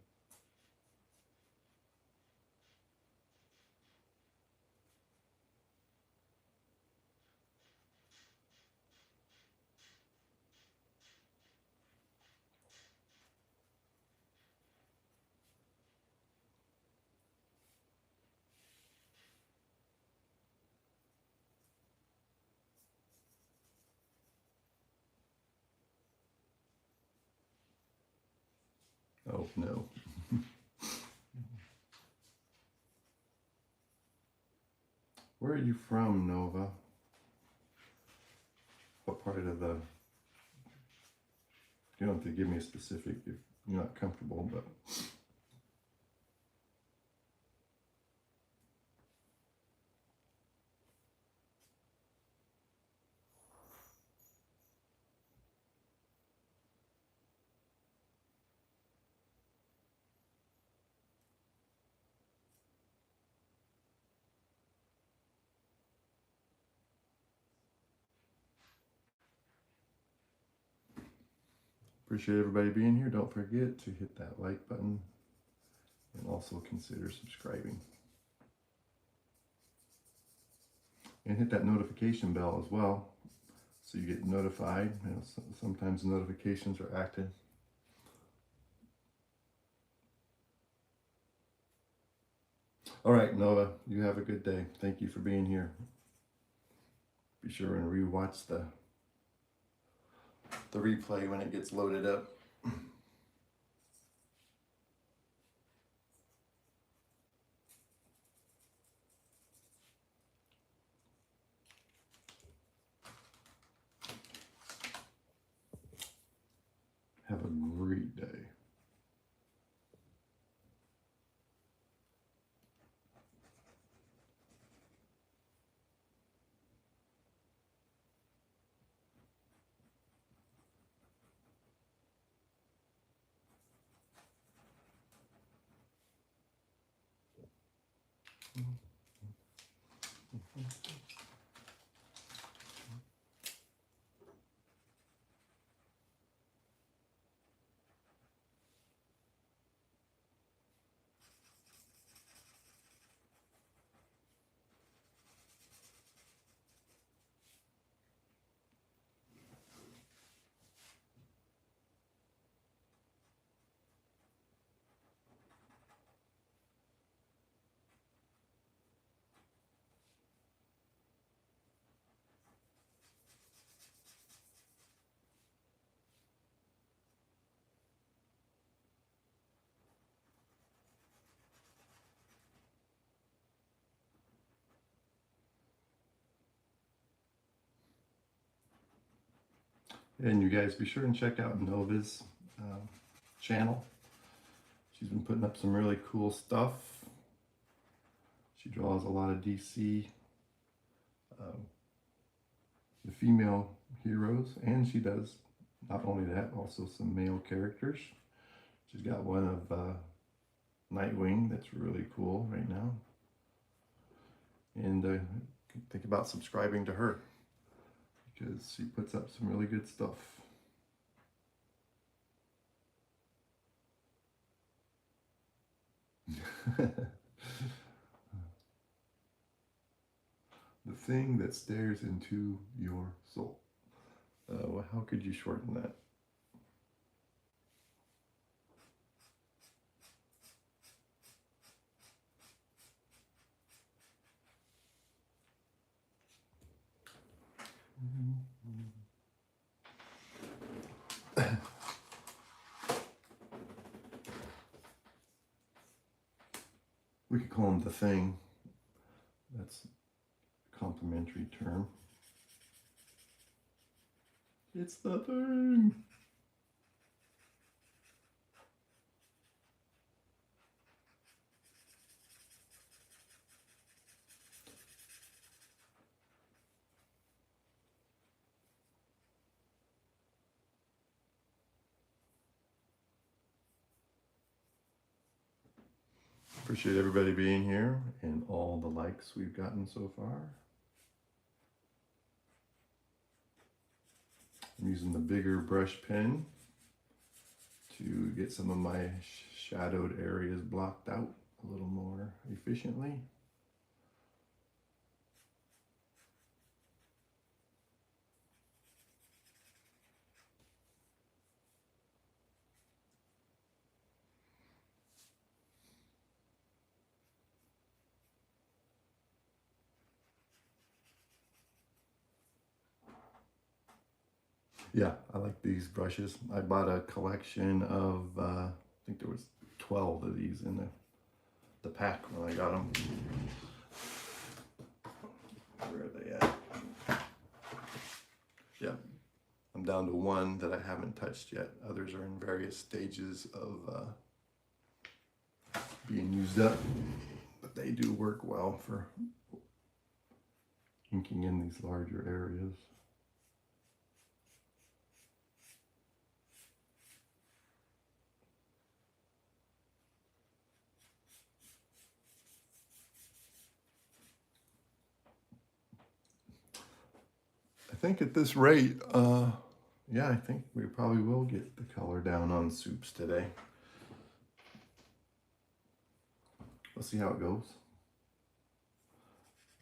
Speaker 1: Oh no. Where are you from, Nova? What part of the... You don't have to give me a specific if you're not comfortable, but... Appreciate everybody being here. Don't forget to hit that like button and also consider subscribing. And hit that notification bell as well so you get notified. You know, sometimes notifications are active. All right, Nova, you have a good day. Thank you for being here. Be sure and rewatch the replay when it gets loaded up. Have a great day. And you guys be sure and check out Nova's channel. She's been putting up some really cool stuff. She draws a lot of DC, the female heroes, and she does not only that, also some male characters. She's got one of Nightwing that's really cool right now. And think about subscribing to her because she puts up some really good stuff. The thing that stares into your soul. Well, how could you shorten that? We could call him the Thing. That's a complimentary term. It's the thing. Appreciate everybody being here and all the likes we've gotten so far. I'm using the bigger brush pen to get some of my shadowed areas blocked out a little more efficiently. Yeah, I like these brushes. I bought a collection of, I think there was 12 of these in the pack when I got them. Where are they at? Yeah, I'm down to one that I haven't touched yet. Others are in various stages of being used up, but they do work well for inking in these larger areas. I think at this rate, yeah, I think we probably will get the color down on soups today. Let's see how it goes.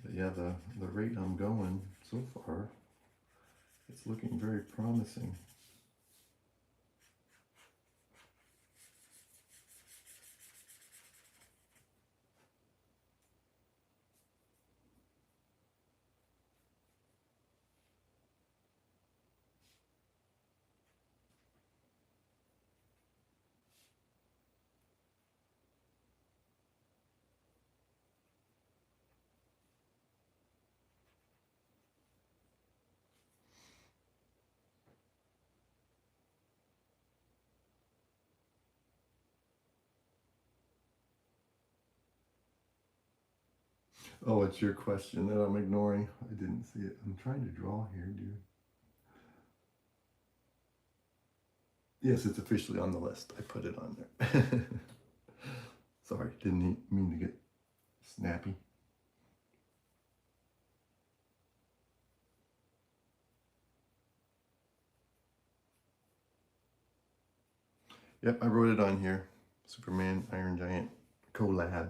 Speaker 1: But yeah, the rate I'm going so far, it's looking very promising. Oh, it's your question that I'm ignoring. I didn't see it. I'm trying to draw here, dude. Yes, it's officially on the list. I put it on there. Sorry, didn't mean to get snappy. Yep, I wrote it on here. Superman, Iron Giant, collab.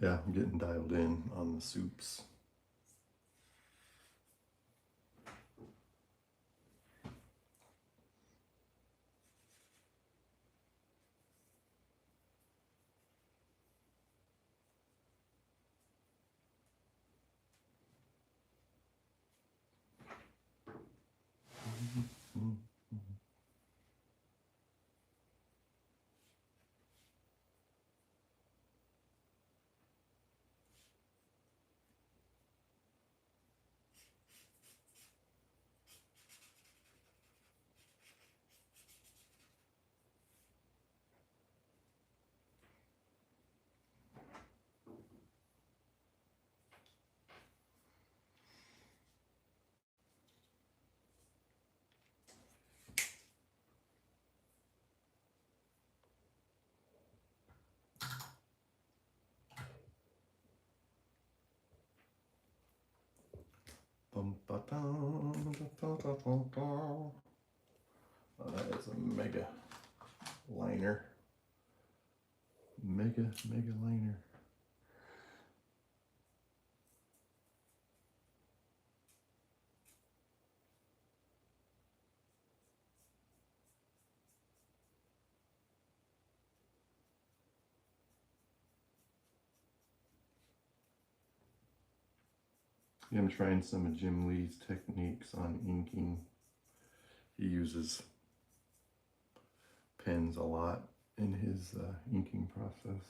Speaker 1: Yeah, I'm getting dialed in on the soups. Oh, that is a mega liner. Mega liner. Yeah, I'm trying some of Jim Lee's techniques on inking. He uses pens a lot in his inking process.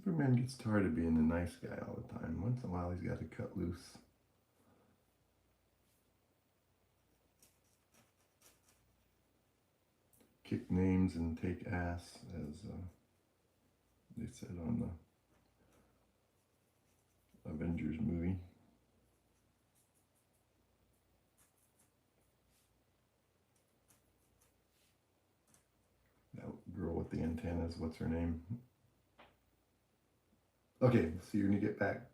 Speaker 1: Superman gets tired of being the nice guy all the time. Once in a while, he's got to cut loose. Kick names and take ass, as they said on the Avengers movie. That girl with the antennas, what's her name? Okay, see you when you get back.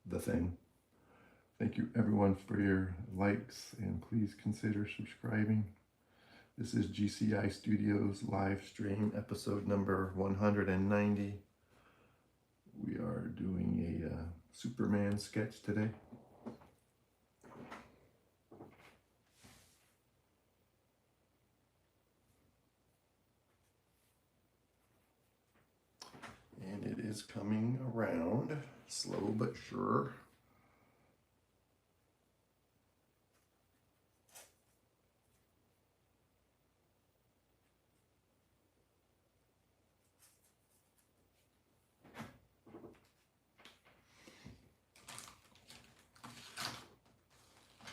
Speaker 1: The thing. Thank you everyone for your likes, and please consider subscribing. This is GCI Studios live stream episode number 190. We are doing a Superman sketch today. And it is coming around, slow but sure.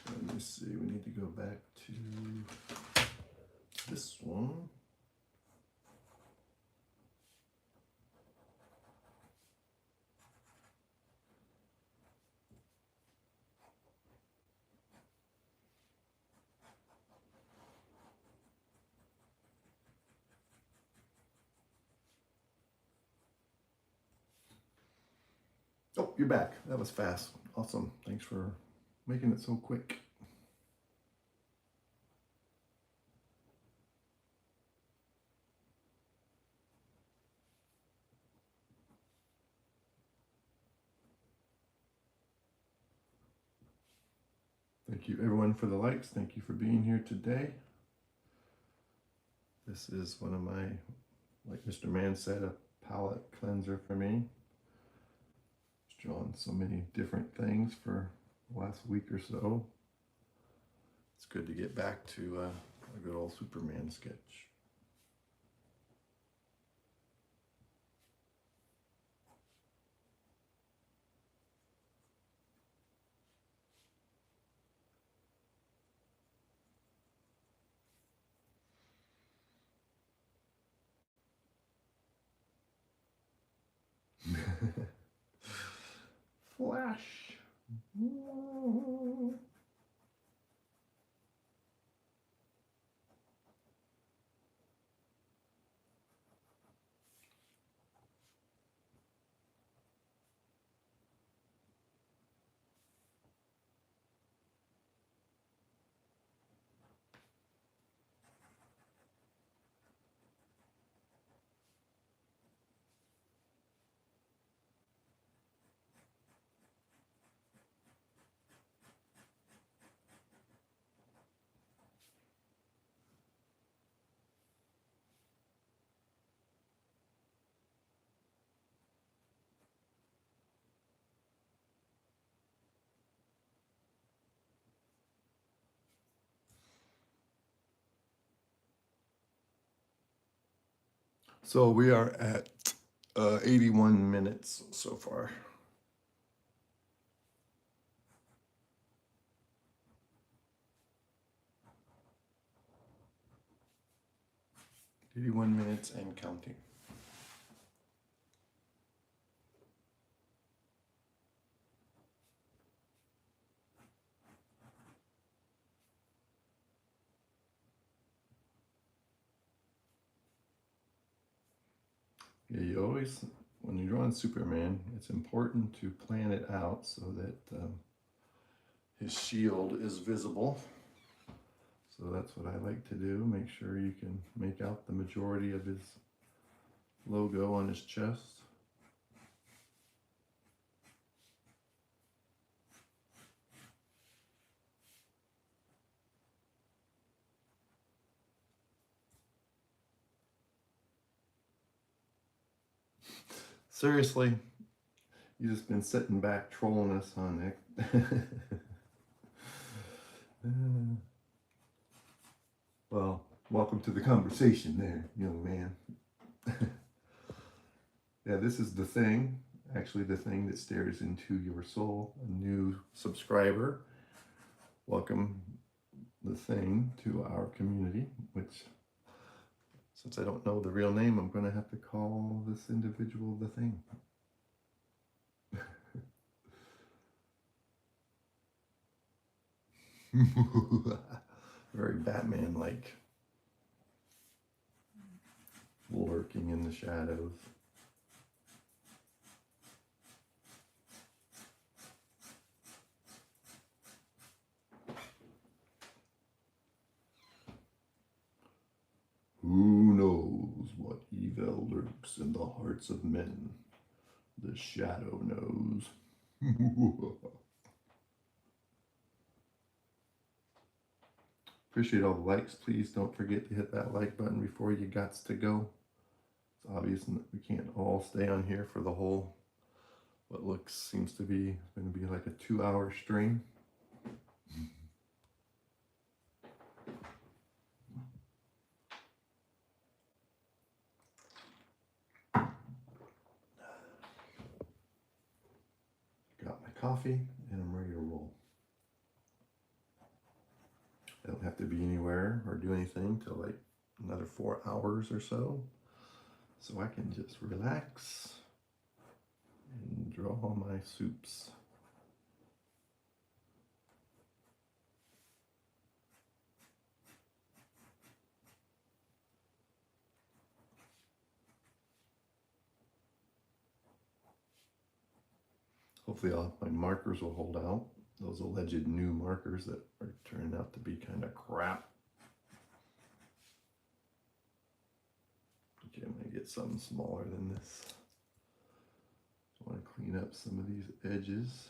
Speaker 1: Let me see, we need to go back to this one. Oh, you're back. That was fast. Awesome. Thanks for making it so quick. Thank you everyone for the likes. Thank you for being here today. This is one of my, like Mr. Man said, a palette cleanser for me. Drawn so many different things for the last week or so. It's good to get back to a good old Superman sketch. Flash. So we are at 81 minutes so far. $81 minutes and counting. Yeah, you always, when you're drawing Superman, it's important to plan it out so that his shield is visible. So that's what I like to do. Make sure you can make out the majority of his logo on his chest. Seriously, you just been sitting back trolling us on it. Well, welcome to the conversation there, young man. Yeah, this is the thing, actually the thing that stares into your soul. A new subscriber. Welcome the thing to our community, which, since I don't know the real name, I'm going to have to call this individual the thing. Very Batman-like, lurking in the shadows. Who knows what evil lurks in the hearts of men? The shadow knows. Appreciate all the likes. Please don't forget to hit that like button before you gots to go. It's obvious that we can't all stay on here for the whole, what seems to be going to be like a 2-hour stream. Got my coffee and I'm ready to roll. I don't have to be anywhere or do anything till like another 4 hours or so. So I can just relax and draw my soups. Hopefully my markers will hold out. Those alleged new markers that are turning out to be kind of crap. Okay, I'm going to get something smaller than this. I want to clean up some of these edges.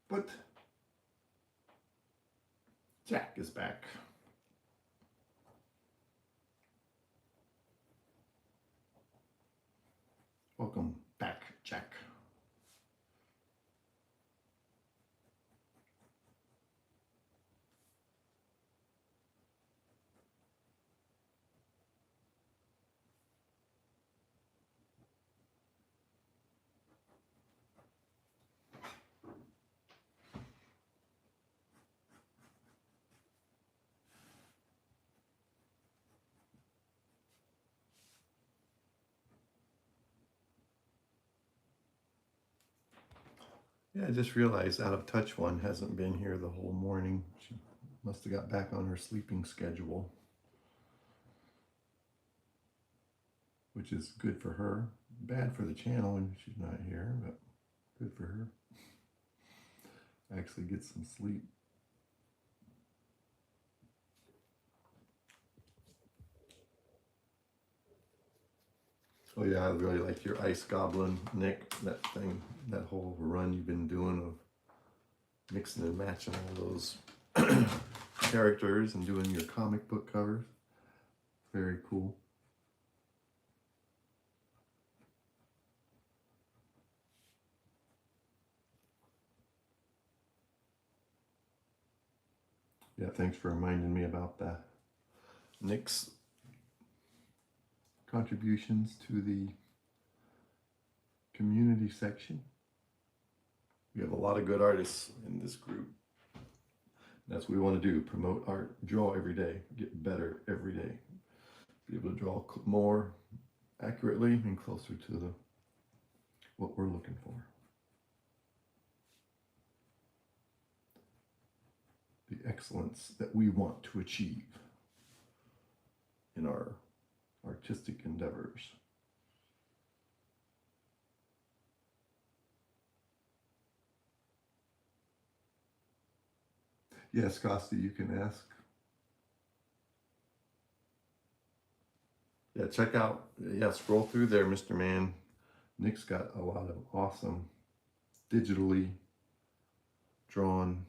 Speaker 1: But Jack is back. Welcome back, Jack. Yeah, I just realized Out of Touch one hasn't been here the whole morning. She must have got back on her sleeping schedule, which is good for her. Bad for the channel when she's not here, but good for her. Actually get some sleep. Oh yeah, I really like your Ice Goblin, Nick. That thing, that whole run you've been doing of mixing and matching all those characters and doing your comic book covers. Very cool. Yeah, thanks for reminding me about that. Nick's contributions to the community section. We have a lot of good artists in this group. That's what we want to do, promote art, draw every day, get better every day, be able to draw more accurately and closer to what we're looking for. excellence that we want to achieve in our artistic endeavors. Yes, Costa, you can ask. Yeah, check out, scroll through there, Mr. Man. Nick's got a lot of awesome digitally drawn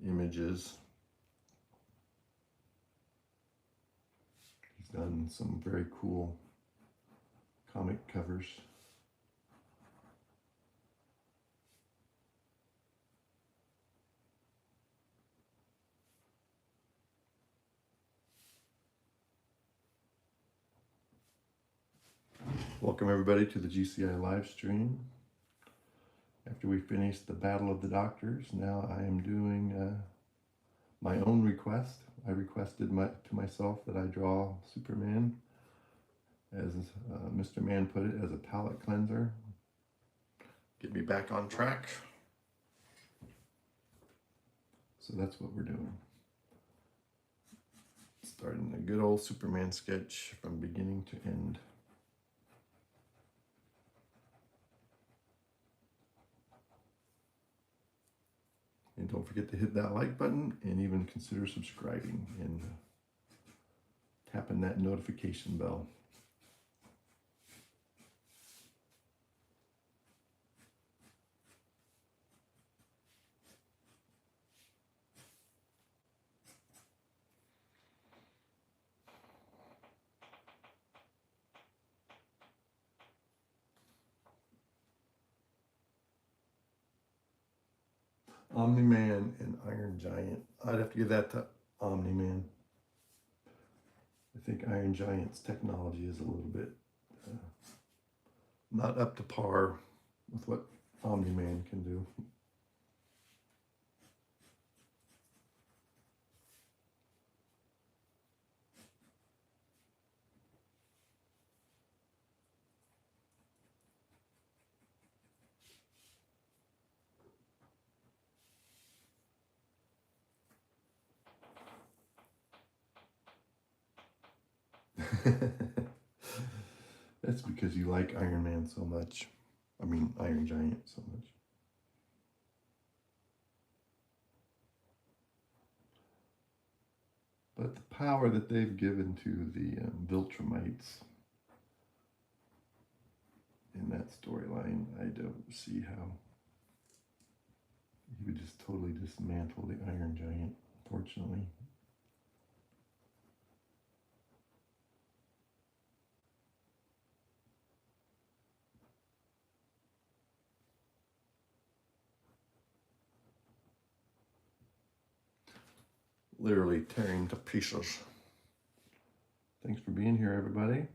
Speaker 1: images. He's done some very cool comic covers. Welcome everybody to the GCI live stream. After we finished the Battle of the Doctors, now I am doing my own request. I requested to myself that I draw Superman, as Mr. Man put it, as a palette cleanser. Get me back on track. So that's what we're doing. Starting a good old Superman sketch from beginning to end. And don't forget to hit that like button and even consider subscribing and tapping that notification bell. Omni-Man and Iron Giant. I'd have to give that to Omni-Man. I think Iron Giant's technology is a little bit not up to par with what Omni-Man can do. That's because you like Iron Man so much. I mean, Iron Giant so much. But the power that they've given to the Viltrumites in that storyline, I don't see how he would just totally dismantle the Iron Giant, unfortunately. Literally tearing to pieces. Thanks for being here, everybody.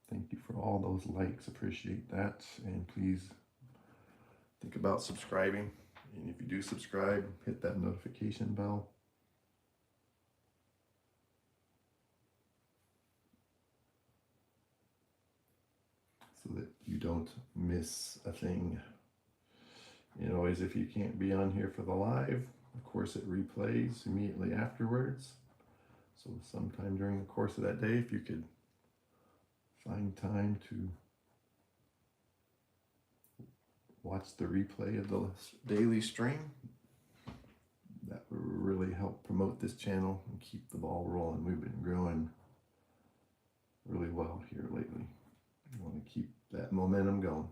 Speaker 1: Thank you for all those likes. Appreciate that. And please think about subscribing. And if you do subscribe, hit that notification bell. So that you don't miss a thing. And always, if you can't be on here for the live, of course it replays immediately afterwards. So sometime during the course of that day, if you could find time to watch the replay of the daily stream, that would really help promote this channel and keep the ball rolling. We've been growing really well here lately. We want to keep that momentum going.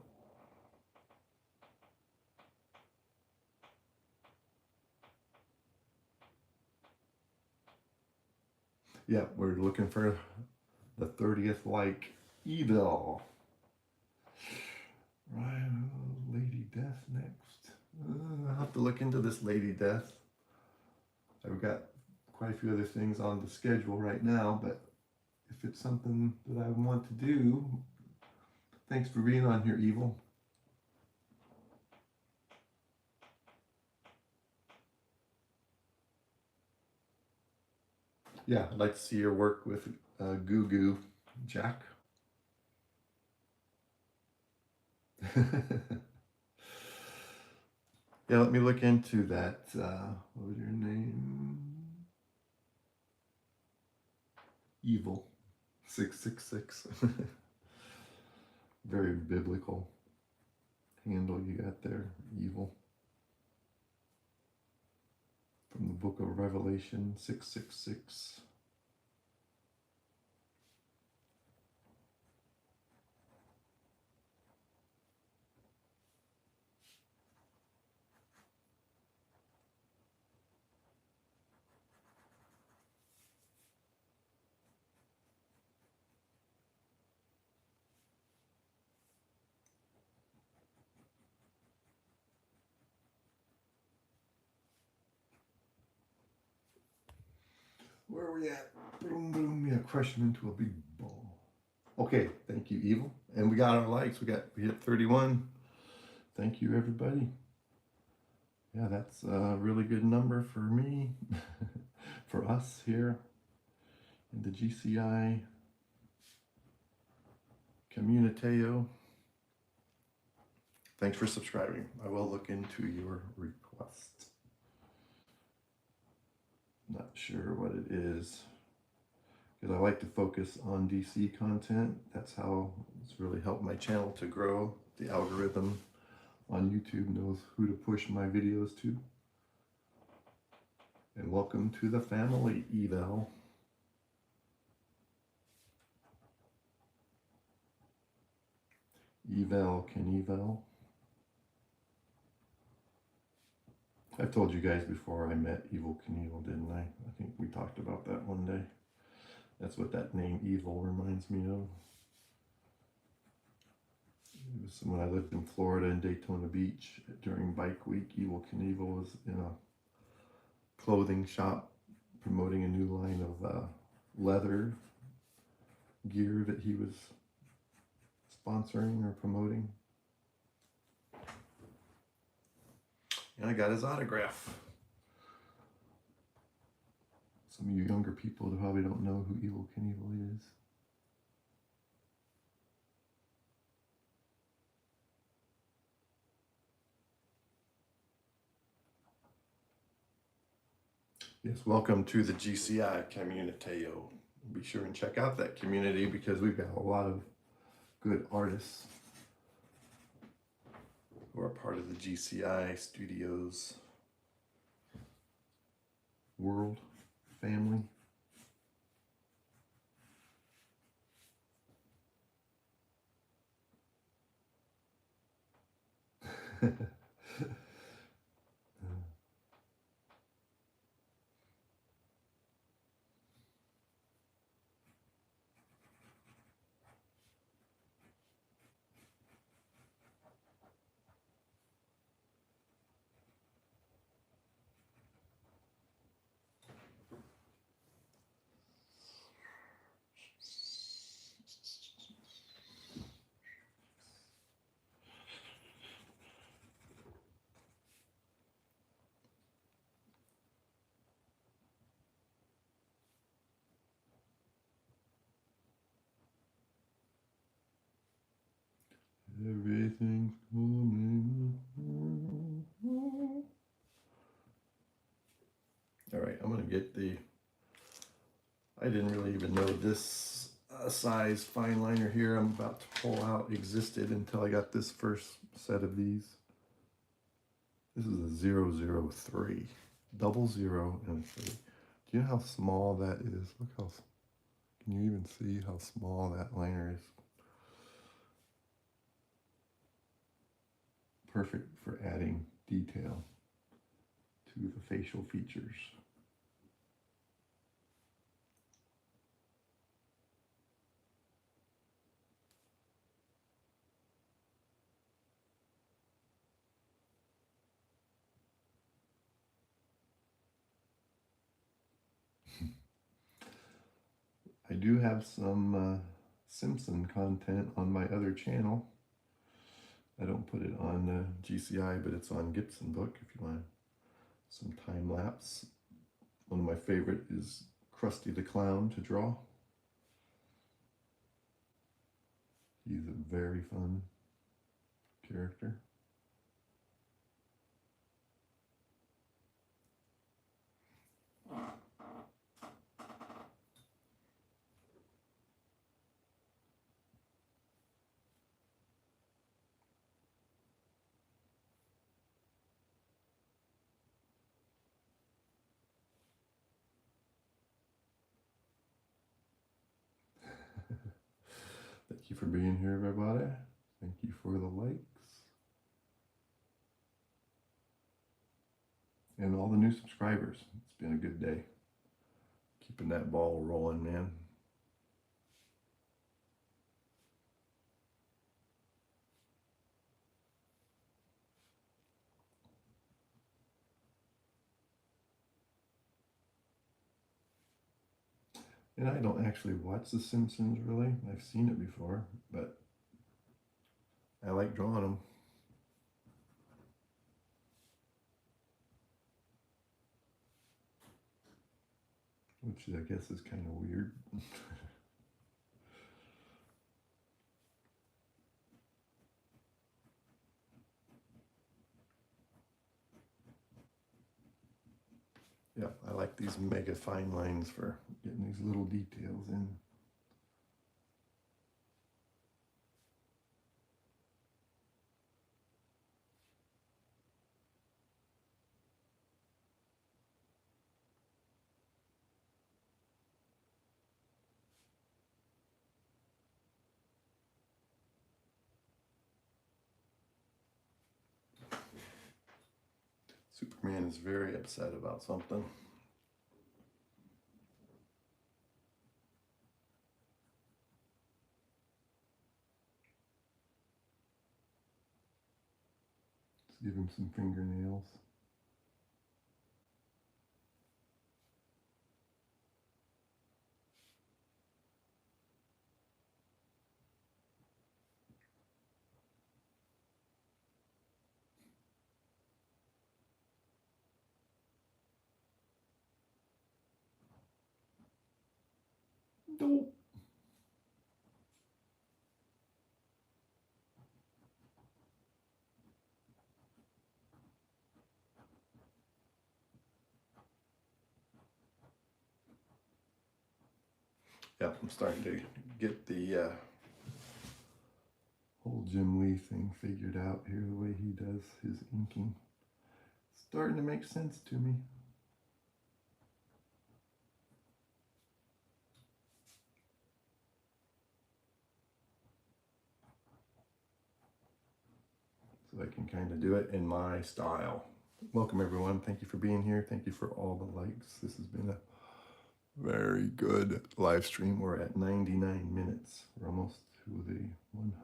Speaker 1: Yeah, we're looking for the 30th like evil. Right, Lady Death next. I'll have to look into this Lady Death. I've got quite a few other things on the schedule right now, but if it's something that I want to do, thanks for being on here, Evil. Yeah, I'd like to see your work with Goo Goo Jack. Yeah, let me look into that. What was your name? Evil 666. Very biblical handle you got there, Evil. From the book of Revelation 666. Where are we at? Boom, boom. Yeah, crush them into a big ball. Okay, thank you, Evil. And we got our likes. We hit 31. Thank you, everybody. Yeah, that's a really good number for me, for us here in the GCI Communiteo. Thanks for subscribing. I will look into your request. Not sure what it is, because I like to focus on DC content. That's how it's really helped my channel to grow. The algorithm on YouTube knows who to push my videos to. And welcome to the family, Eval. Eval can eval. I told you guys before I met Evil Knievel, didn't I? I think we talked about that one day. That's what that name Evil reminds me of. It was when I lived in Florida in Daytona Beach during Bike Week. Evil Knievel was in a clothing shop promoting a new line of leather gear that he was sponsoring or promoting. And I got his autograph. Some of you younger people probably don't know who Evil Knievel is. Yes, welcome to the GCI Communiteo. Be sure and check out that community because we've got a lot of good artists who are part of the GCI Studios world family. Everything's coming. All right, I'm gonna get I didn't really even know this size fine liner here I'm about to pull out existed until I got this first set of these. This is a 003, 00 and 3. Do you know how small that is? Look how, can you even see how small that liner is? Perfect for adding detail to the facial features. I do have some Simpson content on my other channel. I don't put it on GCI, but it's on Gibson Book if you want some time lapse. One of my favorite is Krusty the Clown to draw. He's a very fun character. Thank you for being here, everybody. Thank you for the likes. And all the new subscribers. It's been a good day. Keeping that ball rolling, man. And I don't actually watch The Simpsons, really. I've seen it before, but I like drawing them. Which I guess is kind of weird. Yeah, I like these mega fine lines for getting these little details in. Superman is very upset about something. Let's give him some fingernails. Nope. Yeah, I'm starting to get the whole Jim Lee thing figured out here, the way he does his inking. It's starting to make sense to me. So I can kind of do it in my style. Welcome everyone. Thank you for being here. Thank you for all the likes. This has been a very good live stream. We're at 99 minutes. We're almost to the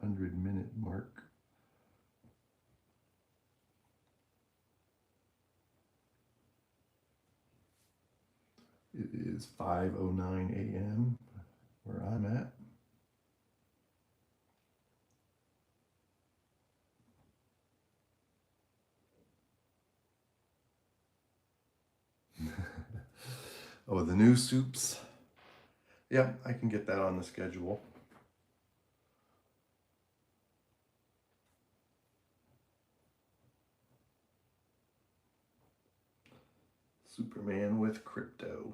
Speaker 1: 100-minute mark. It is 5:09 a.m. where I'm at. Oh, the new soups. Yeah, I can get that on the schedule. Superman with crypto.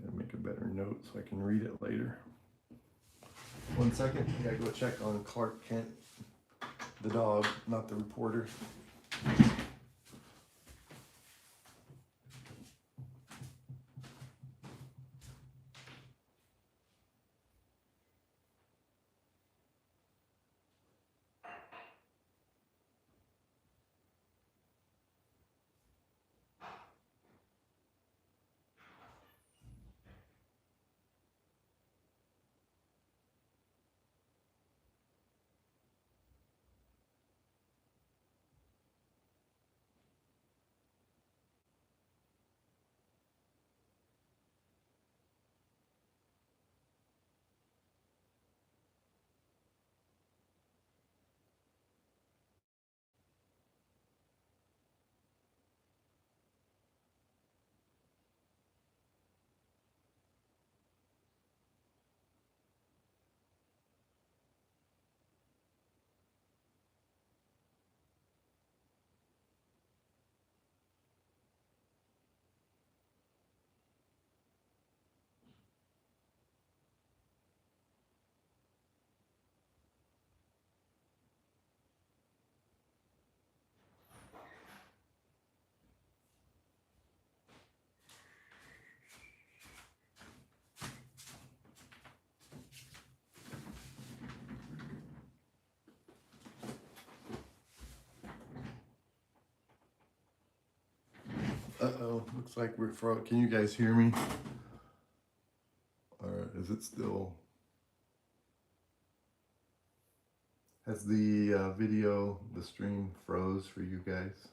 Speaker 1: Gotta make a better note so I can read it later. 1 second, I gotta go check on Clark Kent, the dog, not the reporter. Uh-oh, looks like we're frozen. Can you guys hear me? Or is it still? Has the video, the stream froze for you guys?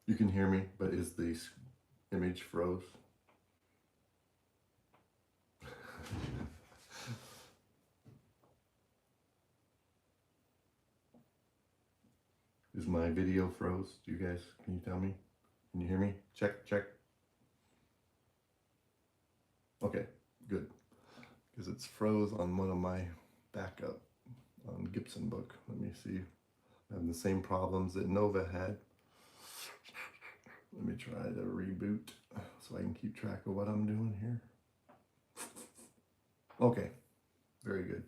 Speaker 1: You can hear me, but is the image froze? Is my video froze? Do you guys, can you tell me? Can you hear me? Check, check. Okay, good. Because it's froze on one of my backup on Gibson book. Let me see. I'm having the same problems that Nova had. Let me try to reboot so I can keep track of what I'm doing here. Okay, very good.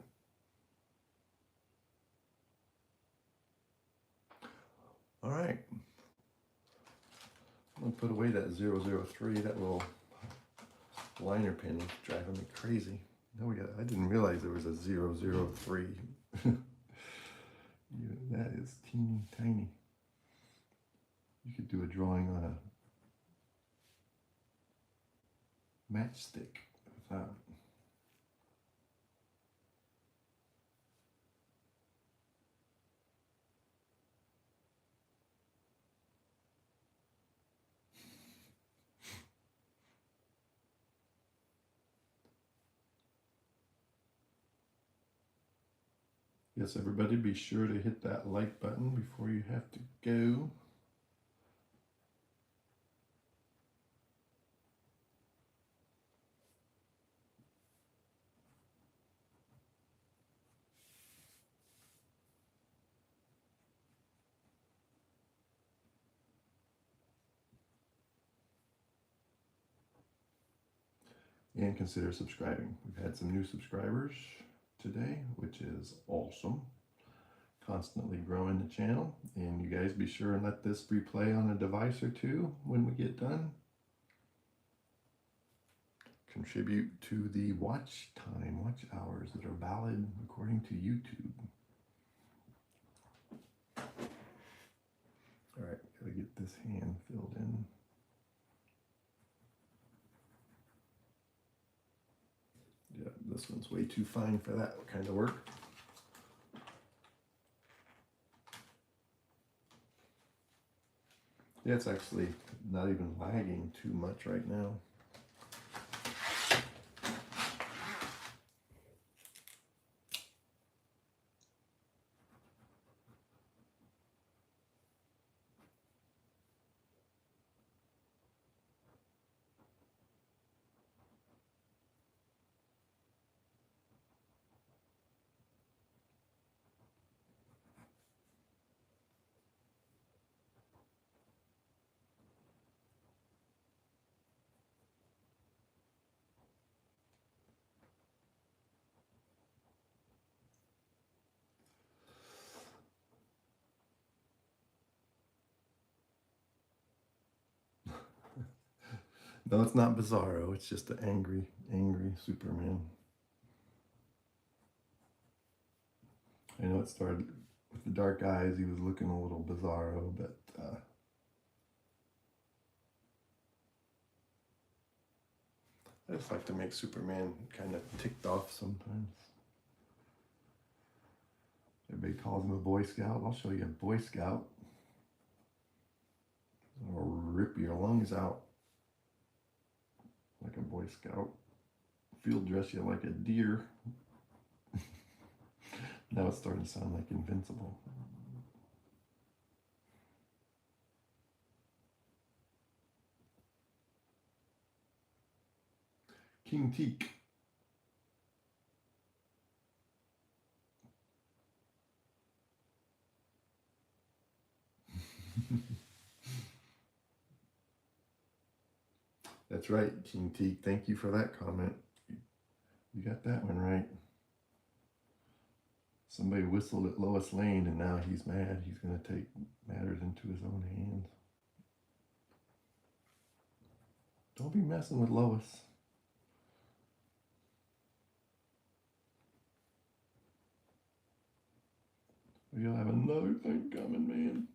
Speaker 1: All right. I'm gonna put away that 003, that little liner pen is driving me crazy. No, I didn't realize there was a 003. That is teeny tiny. You could do a drawing on a matchstick with that. Yes, everybody be sure to hit that like button before you have to go. And consider subscribing. We've had some new subscribers today, which is awesome. Constantly growing the channel, and you guys be sure and let this replay on a device or two when we get done. Contribute to the watch time, watch hours that are valid according to YouTube. All right, gotta get this hand filled in. Yeah, this one's way too fine for that kind of work. Yeah, it's actually not even lagging too much right now. No, it's not Bizarro. It's just an angry, angry Superman. I know it started with the dark eyes. He was looking a little Bizarro, but I just like to make Superman kind of ticked off sometimes. Everybody calls him a Boy Scout. I'll show you a Boy Scout. I'll rip your lungs out like a Boy Scout. Field dress you like a deer. Now it's starting to sound like Invincible. King Teak. That's right, King Teak. Thank you for that comment. You got that one right. Somebody whistled at Lois Lane and now he's mad. He's going to take matters into his own hands. Don't be messing with Lois. You'll have another thing coming, man.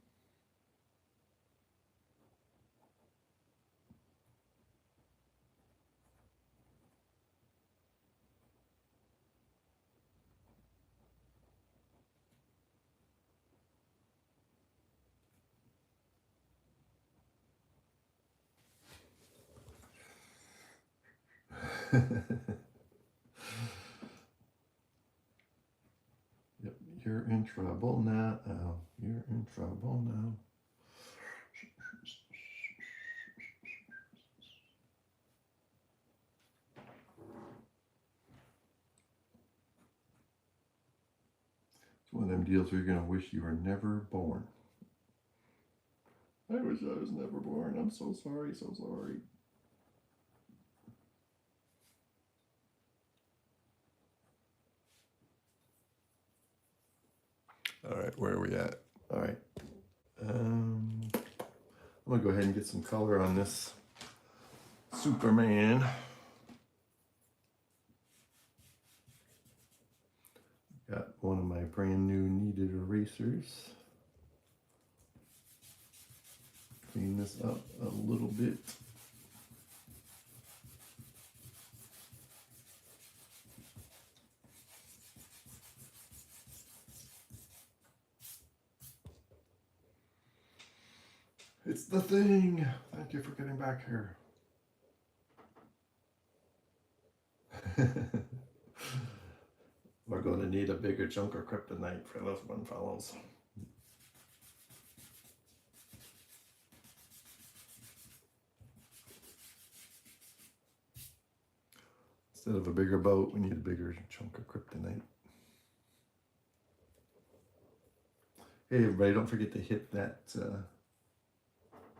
Speaker 1: Yep, you're in trouble now. You're in trouble now. It's one of them deals where you're going to wish you were never born. I wish I was never born. I'm so sorry, so sorry. All right, where are we at? All right. I'm going to go ahead and get some color on this Superman. Got one of my brand new kneaded erasers. Clean this up a little bit. It's the thing. Thank you for getting back here. We're going to need a bigger chunk of kryptonite for this one, fellows. Instead of a bigger boat, we need a bigger chunk of kryptonite. Hey everybody, don't forget to hit that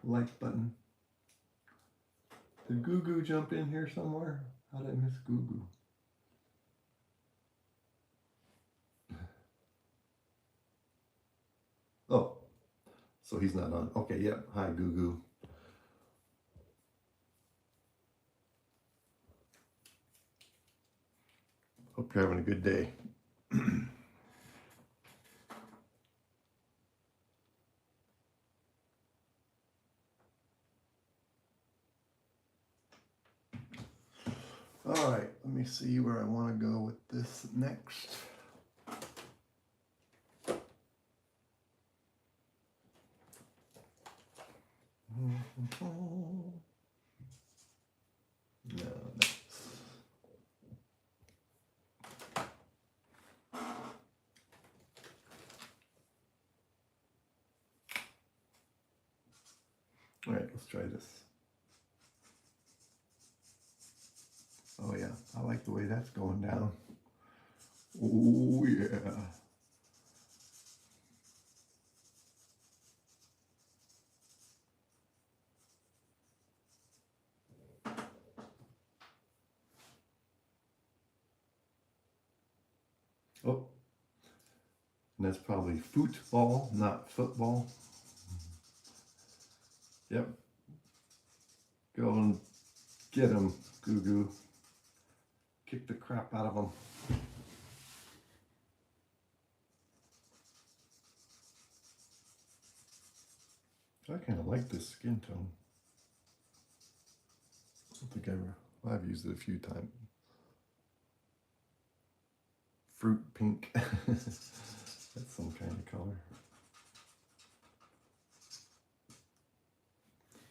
Speaker 1: like button. Did Goo Goo jump in here somewhere? How did I miss Goo Goo? Oh, so he's not on. Okay, yep. Hi, Goo Goo. Hope you're having a good day. All right, let me see where I want to go with this next. No, all right, let's try this. Oh yeah, I like the way that's going down. Oh yeah. Oh, and that's probably football, not football. Yep. Go and get him, Goo Goo. Kick the crap out of him. I kind of like this skin tone. I don't think I've used it a few times. Fruit pink. That's some kind of color.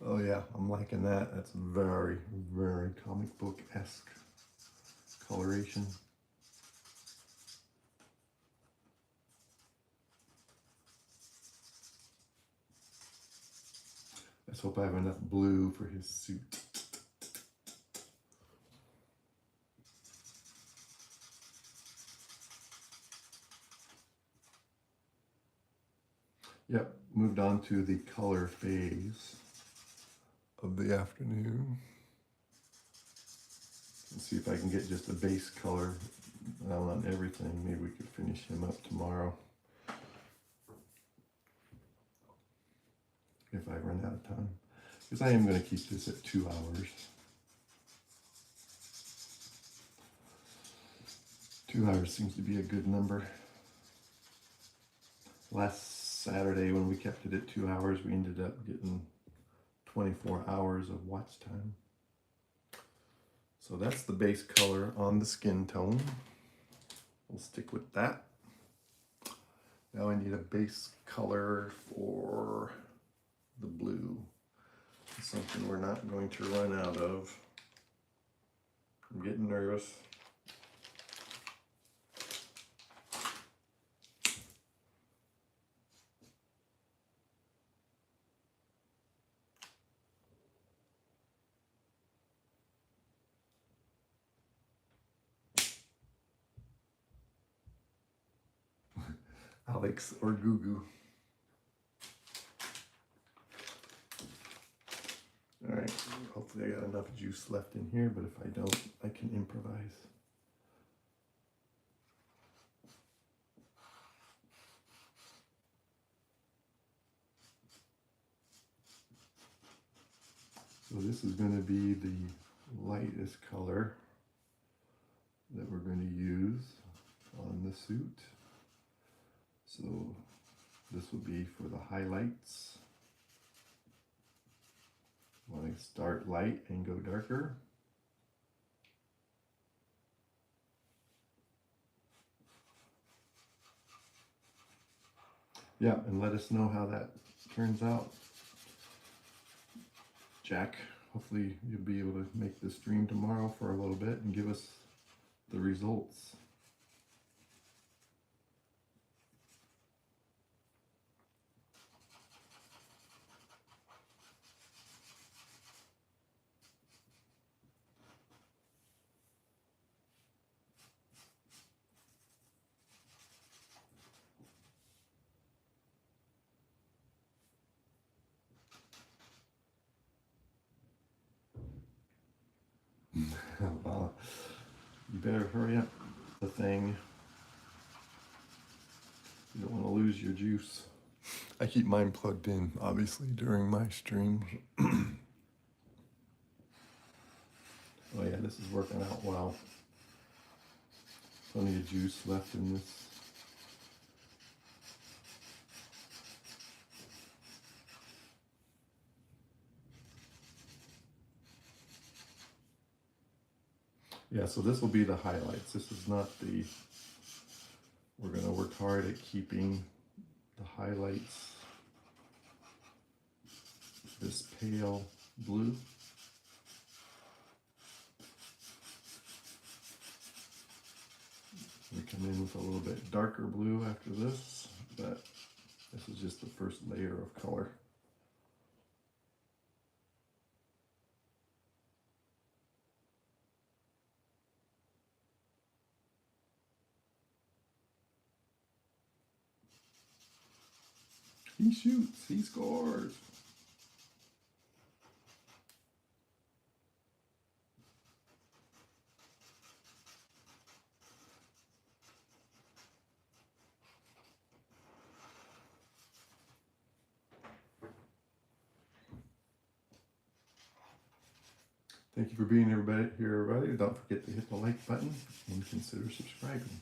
Speaker 1: Oh yeah, I'm liking that. That's very, very comic book-esque coloration. Let's hope I have enough blue for his suit. Yep, moved on to the color phase of the afternoon. Let's see if I can get just a base color on everything. Maybe we could finish him up tomorrow if I run out of time. Because I am going to keep this at 2 hours. 2 hours seems to be a good number. Last Saturday when we kept it at 2 hours, we ended up getting 24 hours of watch time. So that's the base color on the skin tone. We'll stick with that. Now I need a base color for the blue. Something we're not going to run out of. I'm getting nervous. Alex or Gugu. All right, hopefully I got enough juice left in here, but if I don't, I can improvise. So this is going to be the lightest color that we're going to use on the suit. So this will be for the highlights. Want to start light and go darker. Yeah, and let us know how that turns out. Jack, hopefully you'll be able to make the stream tomorrow for a little bit and give us the results. Well, you better hurry up the thing. You don't want to lose your juice. I keep mine plugged in, obviously, during my streams. Oh yeah, this is working out well. Plenty of juice left in this. Yeah, so this will be the highlights. This is not the, we're going to work hard at keeping the highlights this pale blue. We come in with a little bit darker blue after this, but this is just the first layer of color. He shoots, he scores. Thank you for being here, everybody. Don't forget to hit the like button and consider subscribing.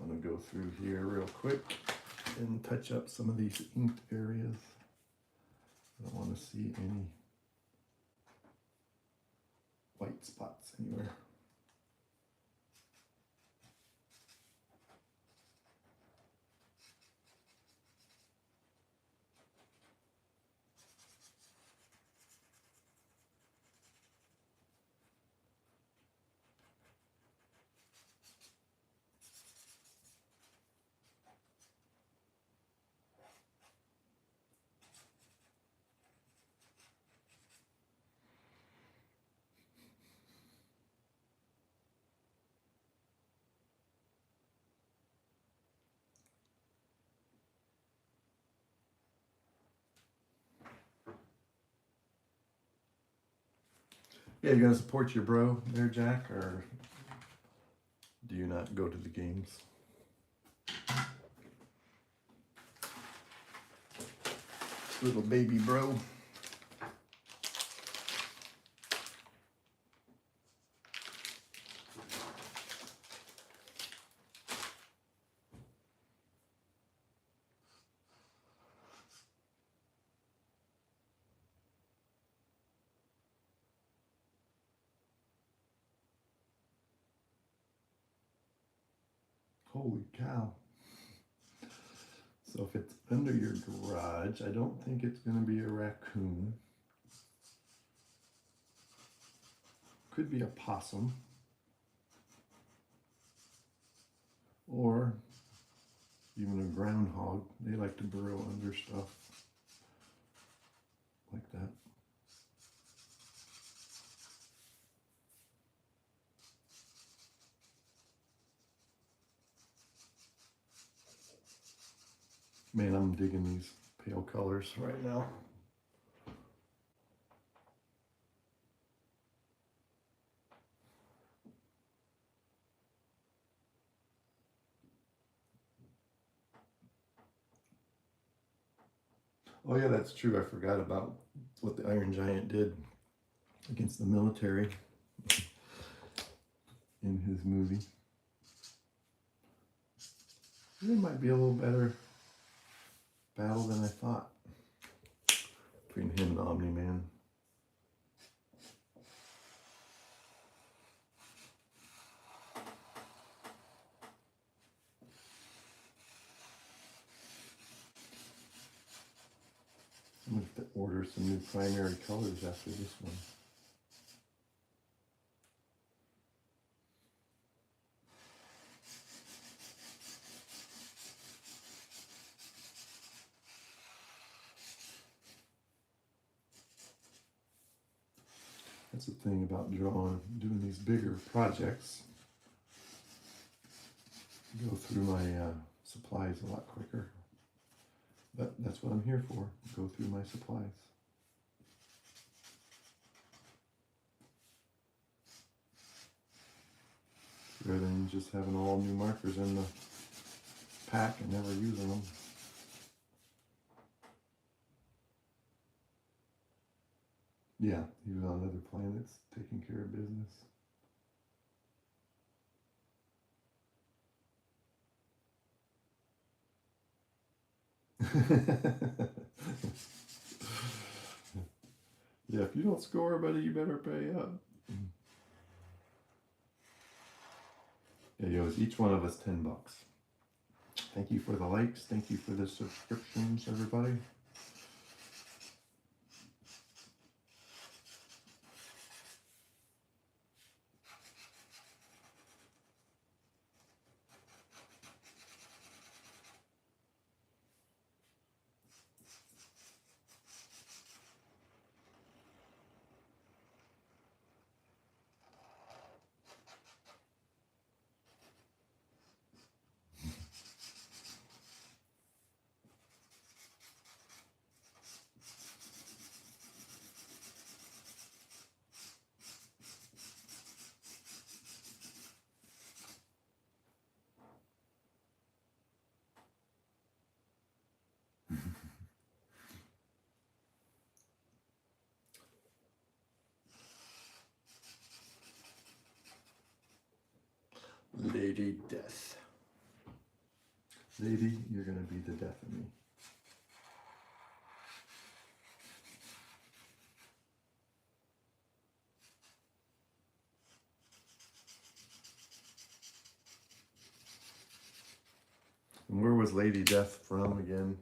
Speaker 1: I'm going to go through here real quick and touch up some of these inked areas. I don't want to see any white spots anywhere. Yeah, you gonna support your bro there, Jack, or do you not go to the games? Little baby bro. Holy cow. So if it's under your garage, I don't think it's going to be a raccoon. Could be a possum. Or even a groundhog. They like to burrow under stuff like that. Man, I'm digging these pale colors right now. Oh yeah, that's true. I forgot about what the Iron Giant did against the military in his movie. It might be a little better battle than I thought between him and Omni-Man. I'm going to have to order some new primary colors after this one. That's the thing about doing these bigger projects. Go through my supplies a lot quicker. But that's what I'm here for, go through my supplies. Rather than just having all new markers in the pack and never using them. Yeah, he was on other planets taking care of business. Yeah, if you don't score, buddy, you better pay up. Yeah, he owes each one of us $10. Thank you for the likes. Thank you for the subscriptions, everybody. Lady Death. Lady, you're going to be the death of me. And where was Lady Death from again?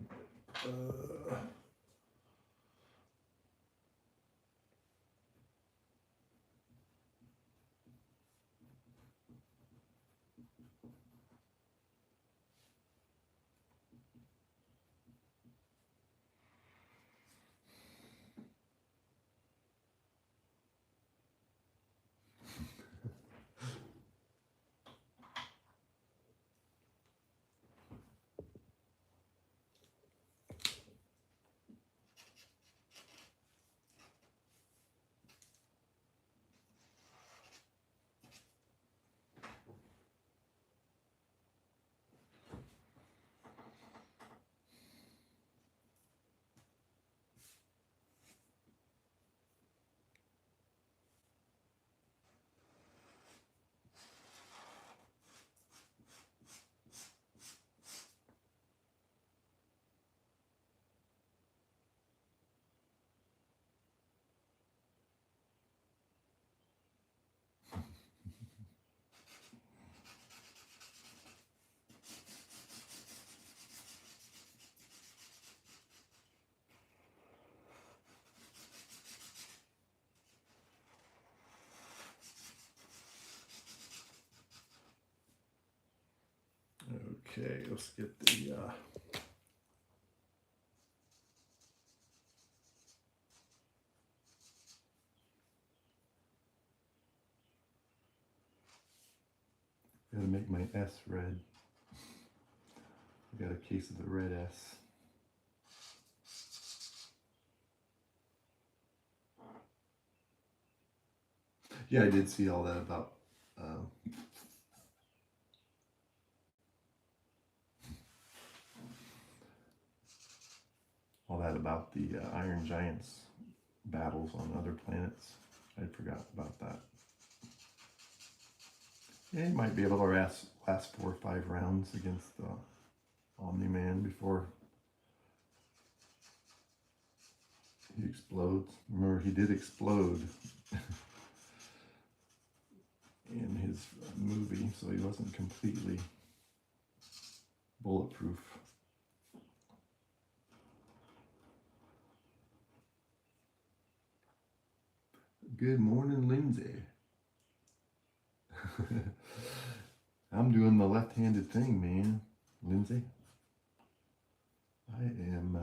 Speaker 1: Okay, let's get the gotta make my S red. I got a case of the red S. Yeah, I did see all that about the Iron Giants battles on other planets. I forgot about that. Yeah, he might be able to last 4 or 5 rounds against Omni-Man before he explodes. Remember, he did explode in his movie, so he wasn't completely bulletproof. Good morning, Lindsay. I'm doing the left-handed thing, man, Lindsay. I am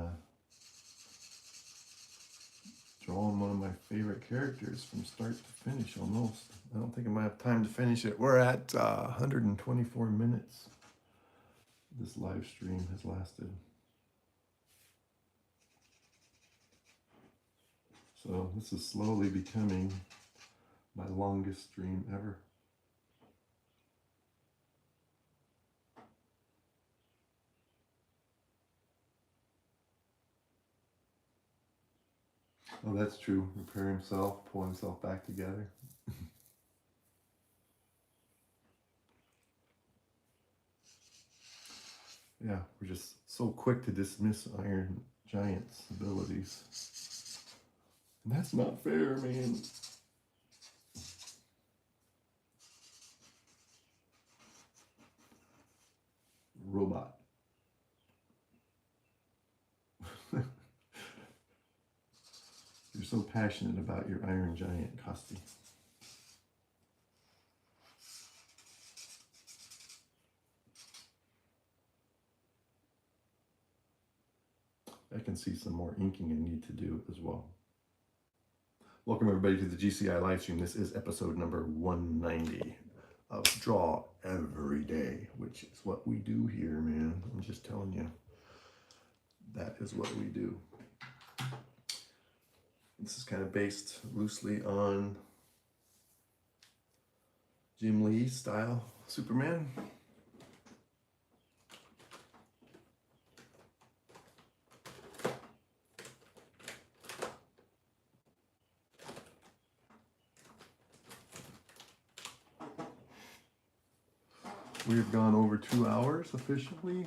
Speaker 1: drawing one of my favorite characters from start to finish almost. I don't think I might have time to finish it. We're at 124 minutes. This live stream has lasted. So this is slowly becoming my longest stream ever. Oh, that's true. Repair himself, pull himself back together. Yeah, we're just so quick to dismiss Iron Giant's abilities. And that's not fair, man. Robot. You're so passionate about your Iron Giant, Costi. I can see some more inking I need to do as well. Welcome everybody to the GCI live stream. This is episode number 190 of Draw Every Day, which is what we do here, man. I'm just telling you, that is what we do. This is kind of based loosely on Jim Lee style Superman. We've gone over 2 hours officially.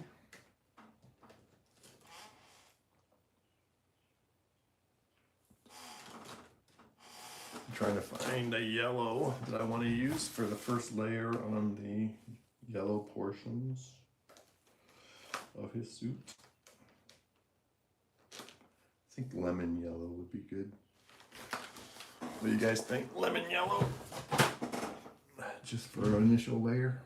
Speaker 1: I'm trying to find a yellow that I want to use for the first layer on the yellow portions of his suit. I think lemon yellow would be good. What do you guys think? Lemon yellow? Just for an initial layer.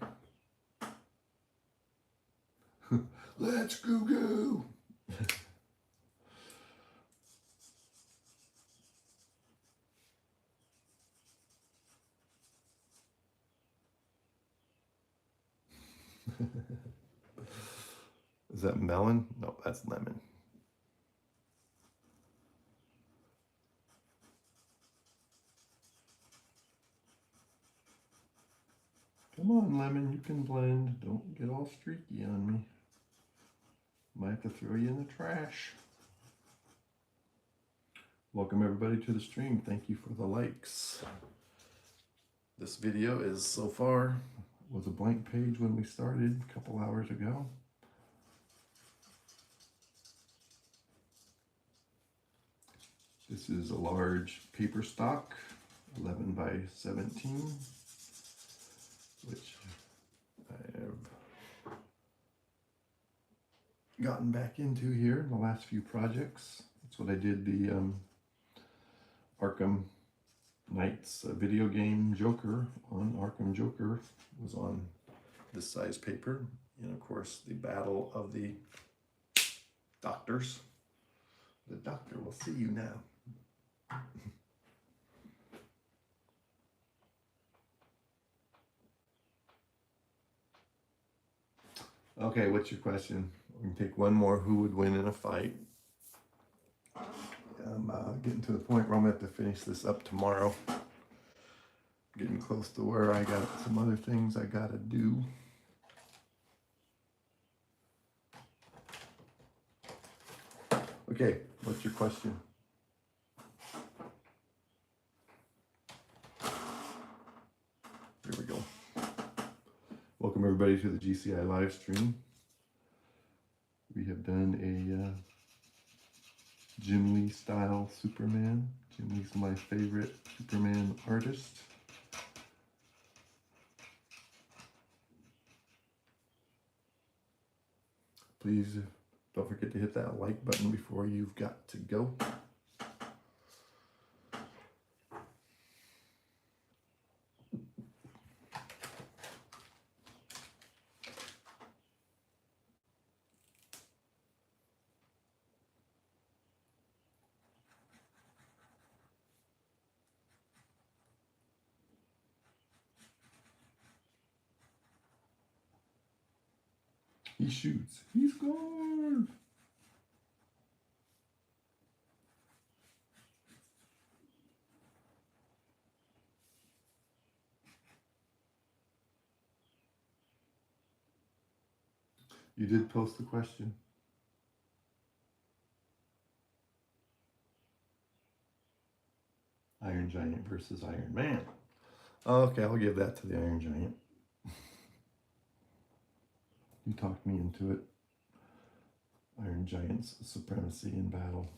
Speaker 1: Let's go. Is that melon? No, that's lemon. Come on, lemon, you can blend. Don't get all streaky on me. Might have to throw you in the trash. Welcome everybody to the stream. Thank you for the likes. This video is so far was a blank page when we started a couple hours ago. This is a large paper stock, 11 by 17, which I have gotten back into here in the last few projects. That's what I did the Arkham Knight's video game Joker on. Arkham Joker was on this size paper, And of course, the battle of the doctors. The doctor will see you now. Okay, what's your question? We can take one more. Who would win in a fight? I'm getting to the point where I'm going to have to finish this up tomorrow. Getting close to where I got some other things I got to do. Okay, what's your question? Here we go. Welcome everybody to the GCI live stream. We have done a Jim Lee style Superman. Jim Lee's my favorite Superman artist. Please don't forget to hit that like button before you've got to go. He shoots. He's gone. You did post the question. Iron Giant versus Iron Man. Okay, I'll give that to the Iron Giant. You talked me into it. Iron Giant's supremacy in battle.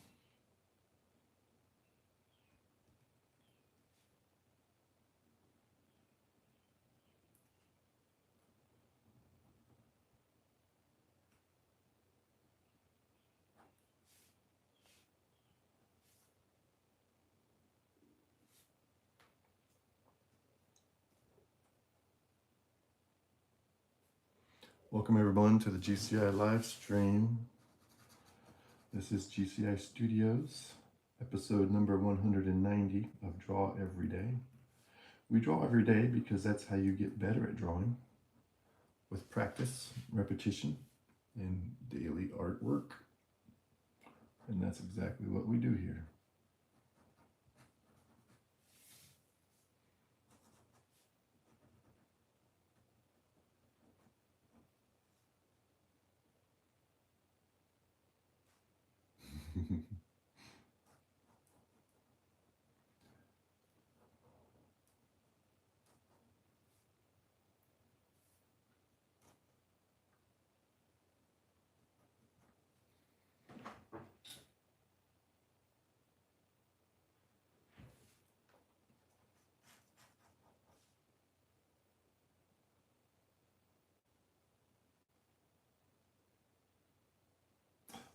Speaker 1: Welcome everyone to the GCI live stream. This is GCI Studios, episode number 190 of Draw Every Day. We draw every day because that's how you get better at drawing, with practice, repetition, and daily artwork. And that's exactly what we do here.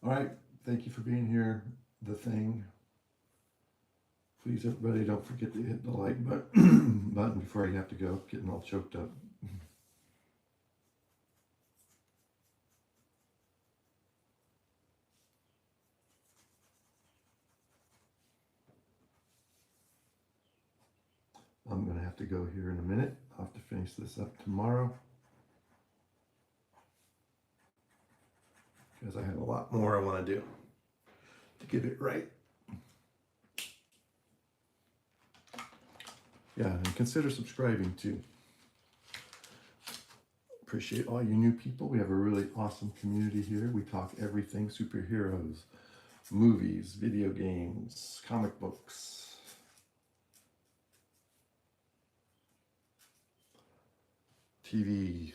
Speaker 1: All right, thank you for being here. The Thing. Please, everybody, don't forget to hit the like button before you have to go. Getting all choked up. I'm going to have to go here in a minute. I'll have to finish this up tomorrow, because I have a lot more I want to do to get it right. Yeah, and consider subscribing too. Appreciate all you new people. We have a really awesome community here. We talk everything superheroes, movies, video games, comic books, TV,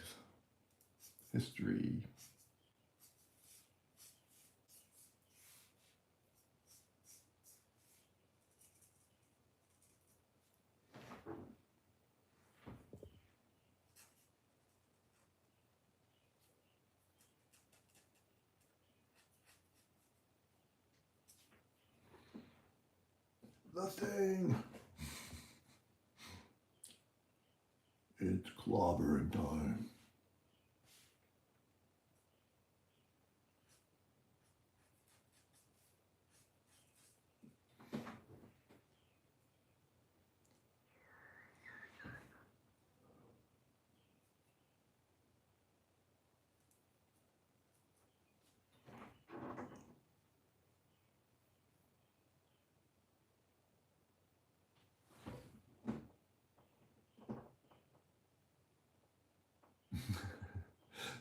Speaker 1: history. The Thing. It's clobbering time.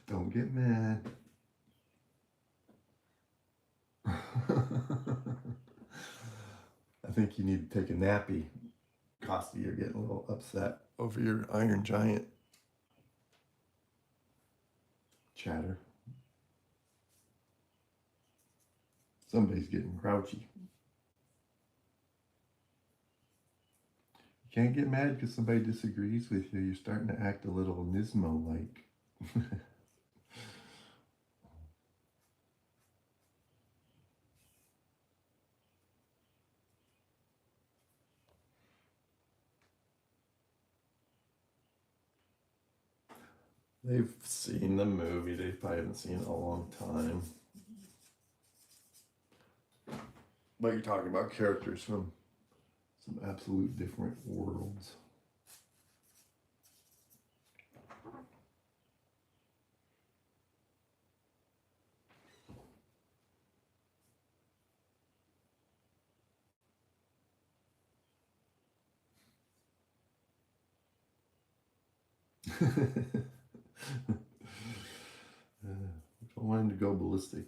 Speaker 1: Don't get mad. I think you need to take a nappy. Costa, you're getting a little upset over your Iron Giant chatter. Somebody's getting grouchy. You can't get mad because somebody disagrees with you. You're starting to act a little Nismo-like. They've seen the movie. They probably haven't seen it in a long time. But you're talking about characters from some absolute different worlds. I want him to go ballistic.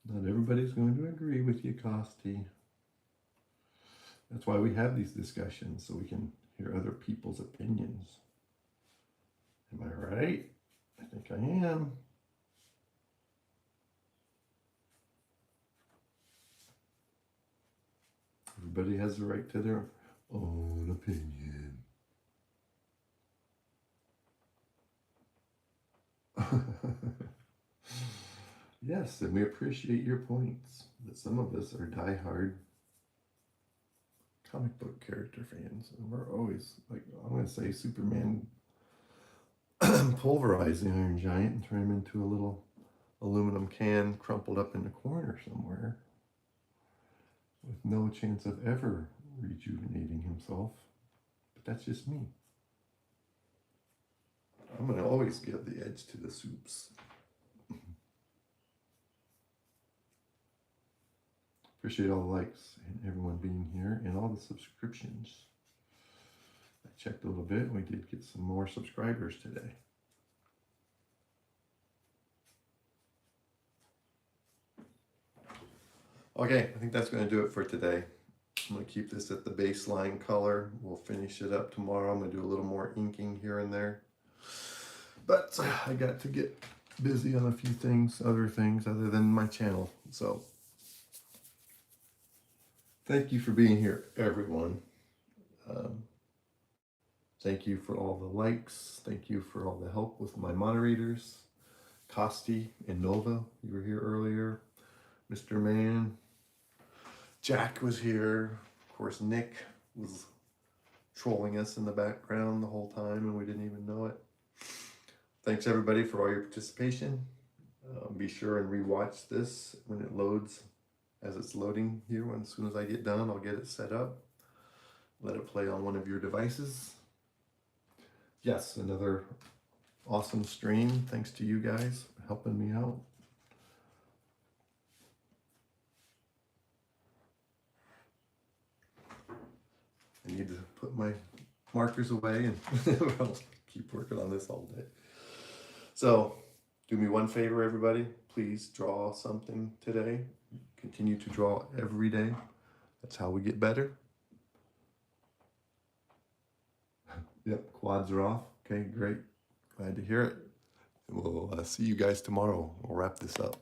Speaker 1: Not everybody's going to agree with you, Costi. That's why we have these discussions, so we can hear other people's opinions. Am I right? I think I am. Everybody has the right to their own opinion. Yes, and we appreciate your points that some of us are diehard comic book character fans. And we're always, like, I'm going to say Superman pulverizing Iron Giant and turn him into a little aluminum can crumpled up in the corner somewhere with no chance of ever rejuvenating himself. But that's just me. I'm going to always give the edge to the soups. Appreciate all the likes and everyone being here and all the subscriptions. I checked a little bit and we did get some more subscribers today. Okay, I think that's going to do it for today. I'm going to keep this at the baseline color. We'll finish it up tomorrow. I'm going to do a little more inking here and there. But I got to get busy on a few things, other than my channel. So thank you for being here, everyone. Thank you for all the likes. Thank you for all the help with my moderators. Costi and Nova, you were here earlier. Mr. Man. Jack was here. Of course, Nick was trolling us in the background the whole time and we didn't even know it. Thanks everybody for all your participation. Be sure and rewatch this when it loads, as it's loading here. As soon as I get done, I'll get it set up. Let it play on one of your devices. Yes, another awesome stream. Thanks to you guys for helping me out. I need to put my markers away and I'll keep working on this all day. So, do me one favor, everybody. Please draw something today. Continue to draw every day. That's how we get better. Yep, quads are off. Okay, great. Glad to hear it. And we'll see you guys tomorrow. We'll wrap this up.